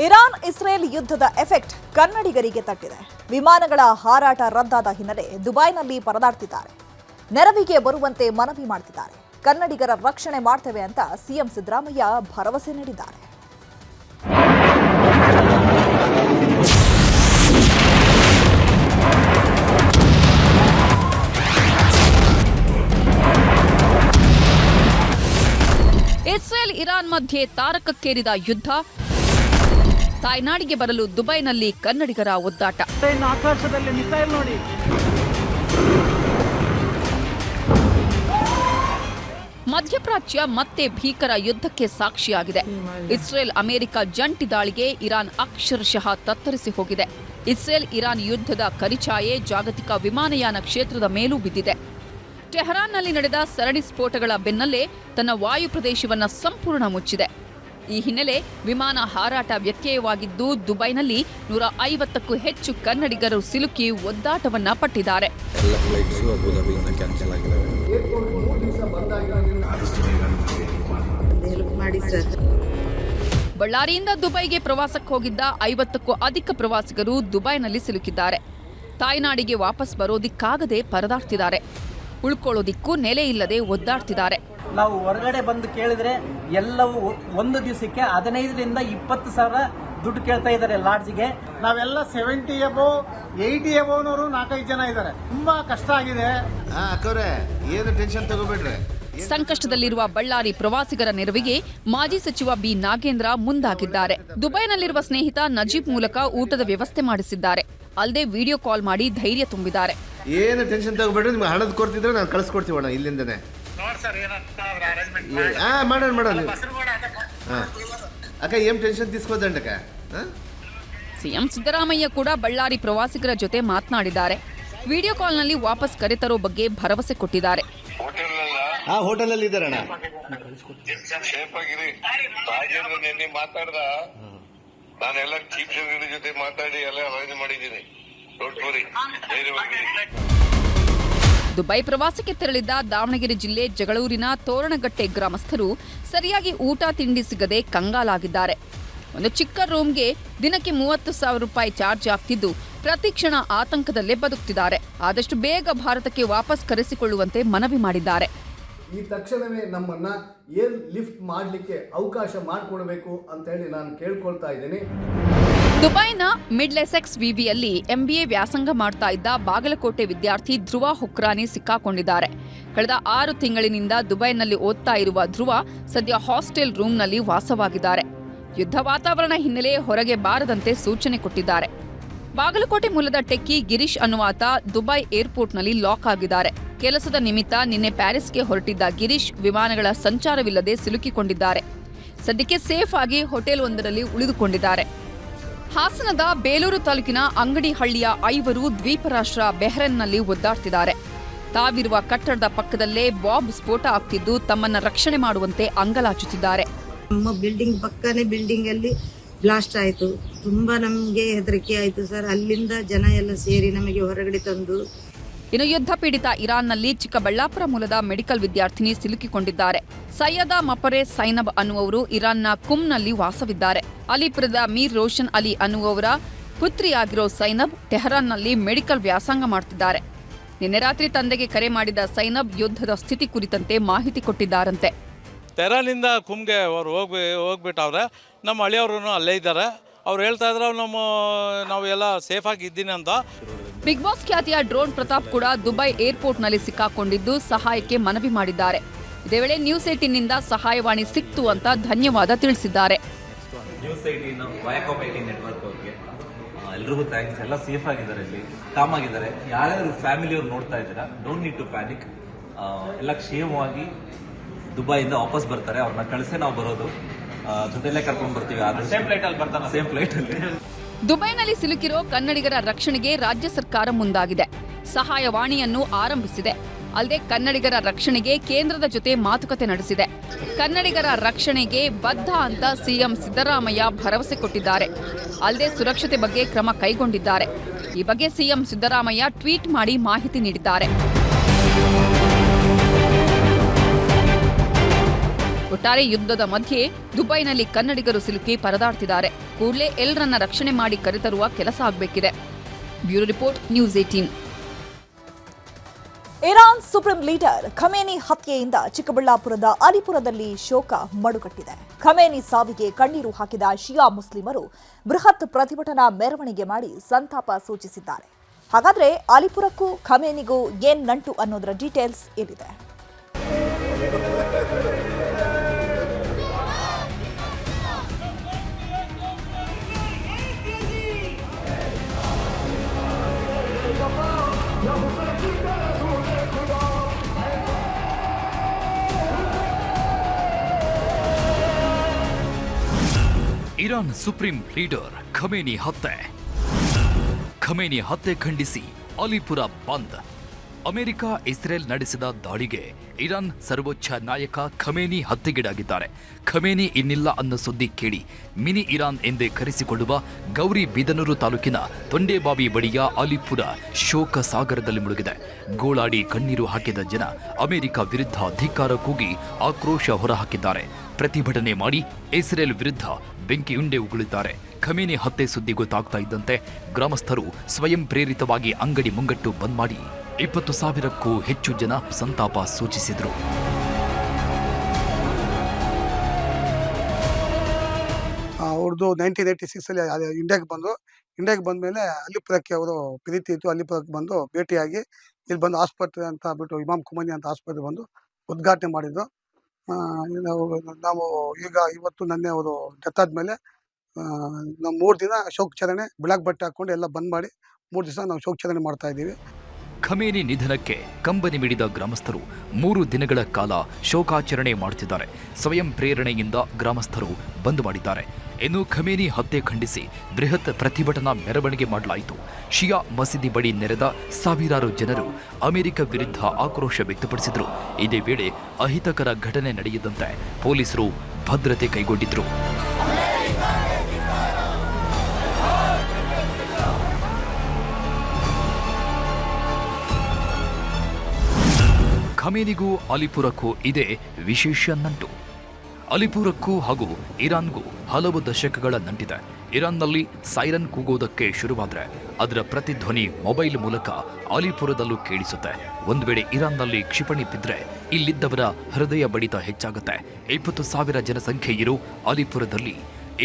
Iran Israel ಯುದ್ಧದ ಎಫೆಕ್ಟ್ ಕನ್ನಡಿಗರಿಗೆ ತಟ್ಟಿದೆ. ವಿಮಾನಗಳ ಹಾರಾಟ ರದ್ದಾದ ಹಿನ್ನೆಲೆ ದುಬೈನಲ್ಲಿ ಪರದಾಡ್ತಿದ್ದಾರೆ. ನೆರವಿಗೆ ಬರುವಂತೆ ಮನವಿ ಮಾಡ್ತಿದ್ದಾರೆ. ಕನ್ನಡಿಗರ ರಕ್ಷಣೆ ಮಾಡ್ತೇವೆ ಅಂತ ಸಿಎಂ ಸಿದ್ದರಾಮಯ್ಯ ಭರವಸೆ ನೀಡಿದ್ದಾರೆ. ಇಸ್ರೇಲ್ ಇರಾನ್ ಮಧ್ಯೆ ತಾರಕಕ್ಕೇರಿದ ಯುದ್ಧ, ತಾಯ್ನಾಡಿಗೆ ಬರಲು ದುಬೈನಲ್ಲಿ ಕನ್ನಡಿಗರ ಒದ್ದಾಟ. ಆಕಾಶದಲ್ಲಿ ಮಿಸೈಲ್ ನೋಡಿ. ಮಧ್ಯಪ್ರಾಚ್ಯ ಮತ್ತೆ ಭೀಕರ ಯುದ್ಧಕ್ಕೆ ಸಾಕ್ಷಿಯಾಗಿದೆ. ಇಸ್ರೇಲ್ ಅಮೆರಿಕ ಜಂಟಿ ದಾಳಿಗೆ ಇರಾನ್ ಅಕ್ಷರಶಃ ತತ್ತರಿಸಿ ಹೋಗಿದೆ. ಇಸ್ರೇಲ್ ಇರಾನ್ ಯುದ್ಧದ ಕರಿಛಾಯೆ ಜಾಗತಿಕ ವಿಮಾನಯಾನ ಕ್ಷೇತ್ರದ ಮೇಲೂ ಬಿದ್ದಿದೆ. ಟೆಹರಾನ್ನಲ್ಲಿ ನಡೆದ ಸರಣಿ ಸ್ಫೋಟಗಳ ಬೆನ್ನಲ್ಲೇ ತನ್ನ ವಾಯು ಪ್ರದೇಶವನ್ನು ಸಂಪೂರ್ಣ ಮುಚ್ಚಿದೆ. ಈ ಹಿನ್ನೆಲೆ ವಿಮಾನ ಹಾರಾಟ ವ್ಯತ್ಯಯವಾಗಿದ್ದು ದುಬೈನಲ್ಲಿ 150ಕ್ಕೂ ಹೆಚ್ಚು ಕನ್ನಡಿಗರು ಸಿಲುಕಿ ಒದ್ದಾಟವನ್ನ ಪಟ್ಟಿದ್ದಾರೆ. ಬಳ್ಳಾರಿಯಿಂದ ದುಬೈಗೆ ಪ್ರವಾಸಕ್ಕೆ ಹೋಗಿದ್ದ 50ಕ್ಕೂ ಅಧಿಕ ಪ್ರವಾಸಿಗರು ದುಬೈನಲ್ಲಿ ಸಿಲುಕಿದ್ದಾರೆ. ತಾಯ್ನಾಡಿಗೆ ವಾಪಸ್ ಬರೋದಿಕ್ಕಾಗದೆ ಪರದಾಡ್ತಿದ್ದಾರೆ. ಉಳ್ಕೊಳ್ಳೋದಿಕ್ಕೂ ನೆಲೆ ಇಲ್ಲದೆ ಒದ್ದಾಡ್ತಿದ್ದಾರೆ. ನಾವು ಹೊರಗಡೆ ಬಂದು ಕೇಳಿದ್ರೆ ಎಲ್ಲವೂ ಒಂದು ದಿವಸಕ್ಕೆ 15ರಿಂದ 20 ಸಾವಿರ ದುಡ್ಡು ಕೇಳ್ತಾ ಇದ್ದಾರೆ ಲಾಡ್ಜ್ಗೆ. ನಾವೆಲ್ಲ 70 ಎಬೋ 80 ಎಬೋನವರು 4-5 ಜನ ಇದ್ದಾರೆ. ತುಂಬಾ ಕಷ್ಟ ಆಗಿದೆ. ಏನು ಟೆನ್ಷನ್ ತಗೋಬೇಡ್ರಿ. ಸಂಕಷ್ಟದಲ್ಲಿರುವ ಬಳ್ಳಾರಿ ಪ್ರವಾಸಿಗರ ನೆರವಿಗೆ ಮಾಜಿ ಸಚಿವ ಬಿ ನಾಗೇಂದ್ರ ಮುಂದಾಗಿದ್ದಾರೆ. ದುಬೈನಲ್ಲಿರುವ ಸ್ನೇಹಿತ ನಜೀಬ್ ಮೂಲಕ ಊಟದ ವ್ಯವಸ್ಥೆ ಮಾಡಿಸಿದ್ದಾರೆ. ಅಲ್ಲದೆ ವಿಡಿಯೋ ಕಾಲ್ ಮಾಡಿ ಧೈರ್ಯ ತುಂಬಿದ್ದಾರೆ. ಏನು ಟೆನ್ಷನ್ ತಗೋಬೇಡ್ರಿ, ನಿಮ್ಗೆ ಹಣದ ಕೊಡ್ತಿದ್ರೆ ನಾನು ಕಳಿಸ್ಕೊಡ್ತೀವಣ್ಣ ಇಲ್ಲಿಂದನೇ. ಮಾಡೋಣ ಅಕ್ಕ, ಏನ್ ಟೆನ್ಷನ್ తీసుకోదండక. ಸಿಎಂ ಸಿದ್ದರಾಮಯ್ಯ ಕೂಡ ಬಳ್ಳಾರಿ ಪ್ರವಾಸಿಗರ ಜೊತೆ ಮಾತನಾಡಿದ್ದಾರೆ. ವಿಡಿಯೋ ಕಾಲ್ನಲ್ಲಿ ವಾಪಸ್ ಕರೆತರೋ ಬಗ್ಗೆ ಭರವಸೆ ಕೊಟ್ಟಿದ್ದಾರೆ. ಹೋಟೆಲ್ ಅಲ್ಲಿ ಇದ್ದಾರಣ್ಣ. ಮಾತಾಡ್ದ ನಾನೆಲ್ಲ ಚೀಫ್ ಸೆಕ್ರೆಟರಿ ಜೊತೆ ಮಾತಾಡಿ ಎಲ್ಲ ಅರೇಂಜ್ ಮಾಡಿದ್ದೀನಿ. ದುಬೈ ಪ್ರವಾಸಕ್ಕೆ ತೆರಳಿದ್ದ ದಾವಣಗೆರೆ ಜಿಲ್ಲೆ ಜಗಳೂರಿನ ತೋರಣಗಟ್ಟೆ ಗ್ರಾಮಸ್ಥರು ಸರಿಯಾಗಿ ಊಟ ತಿಂಡಿ ಸಿಗದೆ ಕಂಗಾಲಾಗಿದ್ದಾರೆ. ಒಂದು ಚಿಕ್ಕ ರೂಮ್ಗೆ ದಿನಕ್ಕೆ 30,000 ರೂಪಾಯಿ ಚಾರ್ಜ್ ಆಗ್ತಿದ್ದು ಪ್ರತಿ ಕ್ಷಣ ಆತಂಕದಲ್ಲೇ ಬದುಕ್ತಿದ್ದಾರೆ. ಆದಷ್ಟು ಬೇಗ ಭಾರತಕ್ಕೆ ವಾಪಸ್ ಕರೆಸಿಕೊಳ್ಳುವಂತೆ ಮನವಿ ಮಾಡಿದ್ದಾರೆ. ಈ ತಕ್ಷಣವೇ ನಮ್ಮನ್ನ ಏರ್ ಲಿಫ್ಟ್ ಮಾಡಲಿಕ್ಕೆ ಅವಕಾಶ ಮಾಡಿಕೊಡಬೇಕು ಅಂತ ಹೇಳಿ ನಾನು ಕೇಳ್ಕೊಳ್ತಾ ಇದ್ದೀನಿ. ದುಬೈನ ಮಿಡ್ಲೆಸೆಕ್ಸ್ ವಿವಿಯಲ್ಲಿ MBA ವ್ಯಾಸಂಗ ಮಾಡ್ತಾ ಇದ್ದ ಬಾಗಲಕೋಟೆ ವಿದ್ಯಾರ್ಥಿ ಧ್ರುವ ಹುಕ್ರಾನಿ ಸಿಕ್ಕಾಕೊಂಡಿದ್ದಾರೆ. ಕಳೆದ 6 ತಿಂಗಳಿನಿಂದ ದುಬೈನಲ್ಲಿ ಓದ್ತಾ ಇರುವ ಧ್ರುವ ಸದ್ಯ ಹಾಸ್ಟೆಲ್ ರೂಮ್ನಲ್ಲಿ ವಾಸವಾಗಿದ್ದಾರೆ. ಯುದ್ಧ ವಾತಾವರಣ ಹಿನ್ನೆಲೆ ಹೊರಗೆ ಬಾರದಂತೆ ಸೂಚನೆ ಕೊಟ್ಟಿದ್ದಾರೆ. ಬಾಗಲಕೋಟೆ ಮೂಲದ ಟೆಕ್ಕಿ ಗಿರೀಶ್ ಅನ್ನುವಾತ ದುಬೈ ಏರ್ಪೋರ್ಟ್ನಲ್ಲಿ ಲಾಕ್ ಆಗಿದ್ದಾರೆ. ಕೆಲಸದ ನಿಮಿತ್ತ ನಿನ್ನೆ ಪ್ಯಾರಿಸ್ಗೆ ಹೊರಟಿದ್ದ ಗಿರೀಶ್ ವಿಮಾನಗಳ ಸಂಚಾರವಿಲ್ಲದೆ ಸಿಲುಕಿಕೊಂಡಿದ್ದಾರೆ. ಸದ್ಯಕ್ಕೆ ಸೇಫ್ ಆಗಿ ಹೋಟೆಲ್ ಒಂದರಲ್ಲಿ ಉಳಿದುಕೊಂಡಿದ್ದಾರೆ. ಹಾಸನದ ಬೇಲೂರು ತಾಲೂಕಿನ ಅಂಗಡಿಹಳ್ಳಿಯ 5 ದ್ವೀಪ ರಾಷ್ಟ್ರ ಬೆಹ್ರೇನ್ನಲ್ಲಿ ಒದ್ದಾಡ್ತಿದ್ದಾರೆ. ತಾವಿರುವ ಕಟ್ಟಡದ ಪಕ್ಕದಲ್ಲೇ ಬಾಂಬ್ ಸ್ಫೋಟ ಆಗ್ತಿದ್ದು ತಮ್ಮನ್ನ ರಕ್ಷಣೆ ಮಾಡುವಂತೆ ಅಂಗಲಾಚುತ್ತಿದ್ದಾರೆ. ನಮ್ಮ ಬಿಲ್ಡಿಂಗ್ ಪಕ್ಕನೇ ಬಿಲ್ಡಿಂಗ್ ಅಲ್ಲಿ ಬ್ಲಾಸ್ಟ್ ಆಯಿತು. ತುಂಬಾ ನಮಗೆ ಹೆದರಿಕೆ ಆಯಿತು ಸರ್. ಅಲ್ಲಿಂದ ಜನ ಎಲ್ಲ ಸೇರಿ ನಮಗೆ ಹೊರಗಡೆ ತಂದು. ಇನ್ನು ಯುದ್ಧ ಪೀಡಿತ ಇರಾನ್ನಲ್ಲಿ ಚಿಕ್ಕಬಳ್ಳಾಪುರ ಮೂಲದ ಮೆಡಿಕಲ್ ವಿದ್ಯಾರ್ಥಿನಿ ಸಿಲುಕಿಕೊಂಡಿದ್ದಾರೆ. ಸೈಯದಾ ಮಪರೆ ಸೈನಬ್ ಅನ್ನುವರು ಇರಾನ್ನ ಕುಮ್ನಲ್ಲಿ ವಾಸವಿದ್ದಾರೆ. ಅಲಿಪುರದ ಮೀರ್ ರೋಷನ್ ಅಲಿ ಅನ್ನುವವರ ಪುತ್ರಿಯಾಗಿರೋ ಸೈನಬ್ ಟೆಹರಾನ್ನಲ್ಲಿ ಮೆಡಿಕಲ್ ವ್ಯಾಸಂಗ ಮಾಡ್ತಿದ್ದಾರೆ. ನಿನ್ನೆ ರಾತ್ರಿ ತಂದೆಗೆ ಕರೆ ಮಾಡಿದ ಸೈನಬ್ ಯುದ್ಧದ ಸ್ಥಿತಿ ಕುರಿತಂತೆ ಮಾಹಿತಿ ಕೊಟ್ಟಿದ್ದಾರಂತೆ. ಟೆಹರಾನಿಂದ ಕುಮ್ಗೆ ಅವರು ಹೋಗ್ಬಿಟ್ಟವ್ರೆ. ನಮ್ಮ ಹಳ್ಳಿಯವರು ಅಲ್ಲೇ ಇದ್ದಾರೆ. ಅವ್ರು ಹೇಳ್ತಾ ಇದ್ರೆ ನಾವು ಎಲ್ಲ ಸೇಫ್ ಆಗಿ ಇದ್ದೀನಿ ಅಂತ. ಬಿಗ್ ಬಾಸ್ ಖ್ಯಾತಿಯ ಡ್ರೋನ್ ಪ್ರತಾಪ್ ಕೂಡ ದುಬೈ ಏರ್ಪೋರ್ಟ್ನಲ್ಲಿ ಸಿಕ್ಕಾಕೊಂಡಿದ್ದು ಸಹಾಯಕ್ಕೆ ಮನವಿ ಮಾಡಿದ್ದಾರೆ. ಇದೇ ವೇಳೆ ನ್ಯೂಸ್ 18ನಿಂದ ಸಹಾಯವಾಣಿ ಸಿಕ್ತು ಅಂತ ಧನ್ಯವಾದ ತಿಳಿಸಿದ್ದಾರೆ. ನ್ಯೂಸ್ 18 ವಯಾಕಾಮ್ 18 ನೆಟ್ವರ್ಕ್ ಅವ್ರಿಗೆ ಎಲ್ರಿಗೂ ಥ್ಯಾಂಕ್ಸ್. ಎಲ್ಲ ಸೇಫ್ ಆಗಿದ್ದಾರೆ, ಇಲ್ಲಿ ಕಾಮ್ ಆಗಿದ್ದಾರೆ. ಯಾರ್ಯಾರು ಫ್ಯಾಮಿಲಿಯವ್ರು ನೋಡ್ತಾ ಇದ್ದೀರಾ, ಡೋಂಟ್ ನೀಡ್ ಟು ಪ್ಯಾನಿಕ್. ಎಲ್ಲ ಕ್ಷೇಮವಾಗಿ ದುಬೈಯಿಂದ ವಾಪಸ್ ಬರ್ತಾರೆ. ಅವ್ರನ್ನ ಕಳಿಸೇ ನಾವು ಬರೋದು, ಜೊತೆಲ್ಲೇ ಕರ್ಕೊಂಡು ಬರ್ತೀವಿ. ಸೇಮ್ ಫ್ಲೈಟಲ್ಲಿ ದುಬೈನಲ್ಲಿ ಸಿಲುಕಿರೋ ಕನ್ನಡಿಗರ ರಕ್ಷಣೆಗೆ ರಾಜ್ಯ ಸರ್ಕಾರ ಮುಂದಾಗಿದೆ. ಸಹಾಯವಾಣಿಯನ್ನು ಆರಂಭಿಸಿದೆ. ಅಲ್ಲದೆ ಕನ್ನಡಿಗರ ರಕ್ಷಣೆಗೆ ಕೇಂದ್ರದ ಜೊತೆ ಮಾತುಕತೆ ನಡೆಸಿದೆ. ಕನ್ನಡಿಗರ ರಕ್ಷಣೆಗೆ ಬದ್ಧ ಅಂತ ಸಿಎಂ ಸಿದ್ದರಾಮಯ್ಯ ಭರವಸೆ ಕೊಟ್ಟಿದ್ದಾರೆ. ಅಲ್ಲದೆ ಸುರಕ್ಷತೆ ಬಗ್ಗೆ ಕ್ರಮ ಕೈಗೊಂಡಿದ್ದಾರೆ. ಈ ಬಗ್ಗೆ ಸಿಎಂ ಸಿದ್ದರಾಮಯ್ಯ ಟ್ವೀಟ್ ಮಾಡಿ ಮಾಹಿತಿ ನೀಡಿದ್ದಾರೆ. ಒಟ್ಟಾರೆ ಯುದ್ಧದ ಮಧ್ಯೆ ದುಬೈನಲ್ಲಿ ಕನ್ನಡಿಗರು ಸಿಲುಕಿ ಪರದಾಡ್ತಿದ್ದಾರೆ. ಕೂಡಲೇ ಎಲ್ಲರನ್ನ ರಕ್ಷಣೆ ಮಾಡಿ ಕರೆತರುವ ಕೆಲಸ ಆಗಬೇಕಿದೆ. Bureau report, news 18. Iran supreme leader Khamenei ಹತ್ಯೆಯಿಂದ ಚಿಕ್ಕಬಳ್ಳಾಪುರದ ಅಲಿಪುರದಲ್ಲಿ ಶೋಕ ಮಡುಗಟ್ಟಿದೆ. ಖಮೇನಿ ಸಾವಿಗೆ ಕಣ್ಣೀರು ಹಾಕಿದ ಶಿಯಾ ಮುಸ್ಲಿಮರು ಬೃಹತ್ ಪ್ರತಿಭಟನಾ ಮೆರವಣಿಗೆ ಮಾಡಿ ಸಂತಾಪ ಸೂಚಿಸಿದ್ದಾರೆ. ಹಾಗಾದ್ರೆ ಅಲಿಪುರಕ್ಕೂ ಖಮೇನಿಗೂ ಏನ್ ನಂಟು ಅನ್ನೋದರ ಡೀಟೇಲ್ಸ್ ಇಲ್ಲಿದೆ. ಇರಾನ್ ಸುಪ್ರೀಂ ಲೀಡರ್ ಖಮೇನಿ ಹತ್ಯೆ. ಖಮೇನಿ ಹತ್ಯೆ ಖಂಡಿಸಿ ಅಲಿಪುರ ಬಂದ್. ಅಮೆರಿಕ ಇಸ್ರೇಲ್ ನಡೆಸಿದ ದಾಳಿಗೆ ಇರಾನ್ ಸರ್ವೋಚ್ಚ ನಾಯಕ ಖಮೇನಿ ಹತ್ಯೆಗೀಡಾಗಿದ್ದಾರೆ. ಖಮೇನಿ ಇನ್ನಿಲ್ಲ ಅನ್ನೋ ಸುದ್ದಿ ಕೇಳಿ ಮಿನಿ ಇರಾನ್ ಎಂದೇ ಕರೆಸಿಕೊಳ್ಳುವ ಗೌರಿಬಿದನೂರು ತಾಲೂಕಿನ ತೊಂಡೇಬಾವಿ ಬಳಿಯ ಅಲಿಪುರ ಶೋಕ ಸಾಗರದಲ್ಲಿ ಮುಳುಗಿದೆ. ಗೋಳಾಡಿ ಕಣ್ಣೀರು ಹಾಕಿದ ಜನ ಅಮೆರಿಕ ವಿರುದ್ಧ ಧಿಕ್ಕಾರ ಕೂಗಿ ಆಕ್ರೋಶ ಹೊರಹಾಕಿದ್ದಾರೆ. ಪ್ರತಿಭಟನೆ ಮಾಡಿ ಇಸ್ರೇಲ್ ವಿರುದ್ಧ ಬೆಂಕಿಯುಂಡೆ ಉಗುಳಿದ್ದಾರೆ. ಖಮೇನಿ ಹತ್ಯೆ ಸುದ್ದಿ ಗೊತ್ತಾಗ್ತಾ ಇದ್ದಂತೆ ಗ್ರಾಮಸ್ಥರು ಸ್ವಯಂ ಪ್ರೇರಿತವಾಗಿ ಅಂಗಡಿ ಮುಂಗಟ್ಟು ಬಂದ್ ಮಾಡಿ 20,000ಕ್ಕೂ ಹೆಚ್ಚು ಜನ ಸಂತಾಪ ಸೂಚಿಸಿದರು. ಅವ್ರದ್ದು 1986 ಇಂಡಿಯಾಗೆ ಬಂದ ಮೇಲೆ ಅಲಿಪುರಕ್ಕೆ ಅವರು ಪ್ರೀತಿ ಇತ್ತು. ಅಲಿಪುರಕ್ಕೆ ಬಂದು ಭೇಟಿಯಾಗಿ ಇಲ್ಲಿ ಬಂದು ಆಸ್ಪತ್ರೆ ಅಂತ ಬಿಟ್ಟು ಇಮಾಮ್ ಖುಮೈನಿ ಅಂತ ಆಸ್ಪತ್ರೆ ಬಂದು ಉದ್ಘಾಟನೆ ಮಾಡಿದ್ರು. ನಾವು ಈಗ ಇವತ್ತು ನನ್ನೆ ಅವರು ಡೆತ್ ಆದಮೇಲೆ ನಾವು 3 ದಿನ ಶೋಕಾಚರಣೆ ಬ್ಲಾಕ್ ಬಟ್ಟೆ ಹಾಕ್ಕೊಂಡು ಎಲ್ಲ ಬಂದ್ ಮಾಡಿ 3 ದಿವಸ ನಾವು ಶೋಕಾಚರಣೆ ಮಾಡ್ತಾ ಇದ್ದೀವಿ. ಖಮೇನಿ ನಿಧನಕ್ಕೆ ಕಂಬನಿ ಮಿಡಿದ ಗ್ರಾಮಸ್ಥರು 3 ದಿನಗಳ ಕಾಲ ಶೋಕಾಚರಣೆ ಮಾಡುತ್ತಿದ್ದಾರೆ. ಸ್ವಯಂ ಪ್ರೇರಣೆಯಿಂದ ಗ್ರಾಮಸ್ಥರು ಬಂದ್ ಮಾಡಿದ್ದಾರೆ. ಇನ್ನು ಖಮೇನಿ ಹತ್ಯೆ ಖಂಡಿಸಿ ಬೃಹತ್ ಪ್ರತಿಭಟನಾ ಮೆರವಣಿಗೆ ಮಾಡಲಾಯಿತು. ಶಿಯಾ ಮಸೀದಿ ಬಳಿ ನೆರೆದ ಸಾವಿರಾರು ಜನರು ಅಮೆರಿಕ ವಿರುದ್ಧ ಆಕ್ರೋಶ ವ್ಯಕ್ತಪಡಿಸಿದರು. ಇದೇ ವೇಳೆ ಅಹಿತಕರ ಘಟನೆ ನಡೆಯದಂತೆ ಪೊಲೀಸರು ಭದ್ರತೆ ಕೈಗೊಂಡಿದ್ರು. ಖಮೇನಿಗೂ ಅಲಿಪುರಕ್ಕೂ ಇದೇ ವಿಶೇಷ ನಂಟು. ಅಲಿಪುರಕ್ಕೂ ಹಾಗೂ ಇರಾನ್ಗೂ ಹಲವು ದಶಕಗಳ ನಂಟಿದೆ. ಇರಾನ್ನಲ್ಲಿ ಸೈರನ್ ಕೂಗೋದಕ್ಕೆ ಶುರುವಾದರೆ ಅದರ ಪ್ರತಿಧ್ವನಿ ಮೊಬೈಲ್ ಮೂಲಕ ಅಲಿಪುರದಲ್ಲೂ ಕೇಳಿಸುತ್ತೆ. ಒಂದು ವೇಳೆ ಇರಾನ್ನಲ್ಲಿ ಕ್ಷಿಪಣಿ ಬಿದ್ದರೆ ಇಲ್ಲಿದ್ದವರ ಹೃದಯ ಬಡಿತ ಹೆಚ್ಚಾಗುತ್ತೆ. 20,000 ಜನಸಂಖ್ಯೆ ಇರೋ ಅಲಿಪುರದಲ್ಲಿ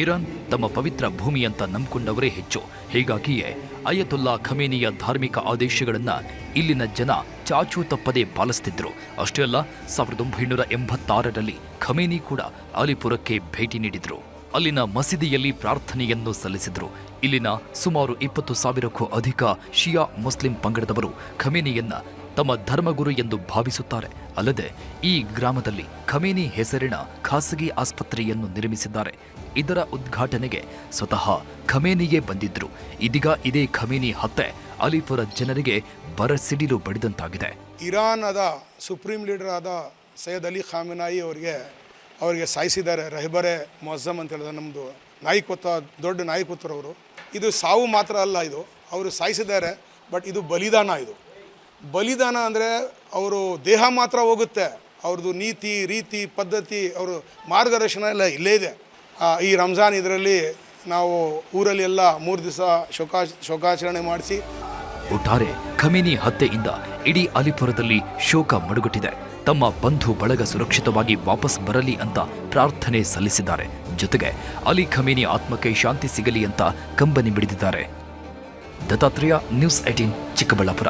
ಇರಾನ್ ತಮ್ಮ ಪವಿತ್ರ ಭೂಮಿ ಅಂತ ನಂಬಿಕೊಂಡವರೇ ಹೆಚ್ಚು. ಹೀಗಾಗಿಯೇ ಅಯತುಲ್ಲಾ ಖಮೇನಿಯ ಧಾರ್ಮಿಕ ಆದೇಶಗಳನ್ನು ಇಲ್ಲಿನ ಜನ ಚಾಚೂ ತಪ್ಪದೆ ಪಾಲಿಸ್ತಿದ್ರು. ಅಷ್ಟೇ ಅಲ್ಲ, 1986ರಲ್ಲಿ ಖಮೇನಿ ಕೂಡ ಅಲಿಪುರಕ್ಕೆ ಭೇಟಿ ನೀಡಿದ್ರು. ಅಲ್ಲಿನ ಮಸೀದಿಯಲ್ಲಿ ಪ್ರಾರ್ಥನೆಯನ್ನು ಸಲ್ಲಿಸಿದ್ರು. ಇಲ್ಲಿನ ಸುಮಾರು 20,000ಕ್ಕೂ ಅಧಿಕ ಶಿಯಾ ಮುಸ್ಲಿಂ ಪಂಗಡದವರು ಖಮೇನಿಯನ್ನ ತಮ್ಮ ಧರ್ಮಗುರು ಎಂದು ಭಾವಿಸುತ್ತಾರೆ. ಅಲ್ಲದೆ ಈ ಗ್ರಾಮದಲ್ಲಿ ಖಮೇನಿ ಹೆಸರಿನ ಖಾಸಗಿ ಆಸ್ಪತ್ರೆಯನ್ನು ನಿರ್ಮಿಸಿದ್ದಾರೆ. ಇದರ ಉದ್ಘಾಟನೆಗೆ ಸ್ವತಃ ಖಮೇನಿಯೇ ಬಂದಿದ್ರು. ಇದೀಗ ಇದೇ ಖಮೇನಿ ಹತ್ಯೆ ಅಲಿಪುರ ಜನರಿಗೆ ಬರಸಿಡಿಲು ಬಡಿದಂತಾಗಿದೆ. ಇರಾನದ ಸುಪ್ರೀಂ ಲೀಡರ್ ಆದ ಸೈಯದ್ ಅಲಿ ಖಾಮೆನಾಯಿ ಅವರಿಗೆ ಸಾಯಿಸಿದ್ದಾರೆ. ರಹಬರೆ ಮೊಜ್ಜಮ್ ಅಂತ ಹೇಳಿದ್ರೆ ನಮ್ಮದು ನಾಯಕತ್ವ, ದೊಡ್ಡ ನಾಯಕತ್ವರವರು. ಇದು ಸಾವು ಮಾತ್ರ ಅಲ್ಲ, ಇದು ಅವರು ಸಾಯಿಸಿದ್ದಾರೆ. ಬಟ್ ಇದು ಬಲಿದಾನ ಅಂದರೆ ಅವರು ದೇಹ ಮಾತ್ರ ಹೋಗುತ್ತೆ, ಅವ್ರದ್ದು ನೀತಿ ರೀತಿ ಪದ್ಧತಿ ಅವರು ಮಾರ್ಗದರ್ಶನ ಎಲ್ಲ ಇಲ್ಲೇ ಇದೆ. ಈ ರಂಜಾನ್ ಇದರಲ್ಲಿ ನಾವು ಊರಲ್ಲಿ ಎಲ್ಲ 3 ದಿವಸ ಶೋಕಾಚರಣೆ ಮಾಡಿಸಿ. ಒಟ್ಟಾರೆ ಖಮೇನಿ ಹತ್ಯೆಯಿಂದ ಇಡೀ ಅಲಿಪುರದಲ್ಲಿ ಶೋಕ ಮಡುಗಟ್ಟಿದೆ. ತಮ್ಮ ಬಂಧು ಬಳಗ ಸುರಕ್ಷಿತವಾಗಿ ವಾಪಸ್ ಬರಲಿ ಅಂತ ಪ್ರಾರ್ಥನೆ ಸಲ್ಲಿಸಿದ್ದಾರೆ. ಜೊತೆಗೆ ಅಲಿ ಖಮೇನಿ ಆತ್ಮಕ್ಕೆ ಶಾಂತಿ ಸಿಗಲಿ ಅಂತ ಕಂಬನಿ ಮಿಡಿದಿದ್ದಾರೆ. ದತ್ತಾತ್ರೇಯ, ನ್ಯೂಸ್ 18, ಚಿಕ್ಕಬಳ್ಳಾಪುರ.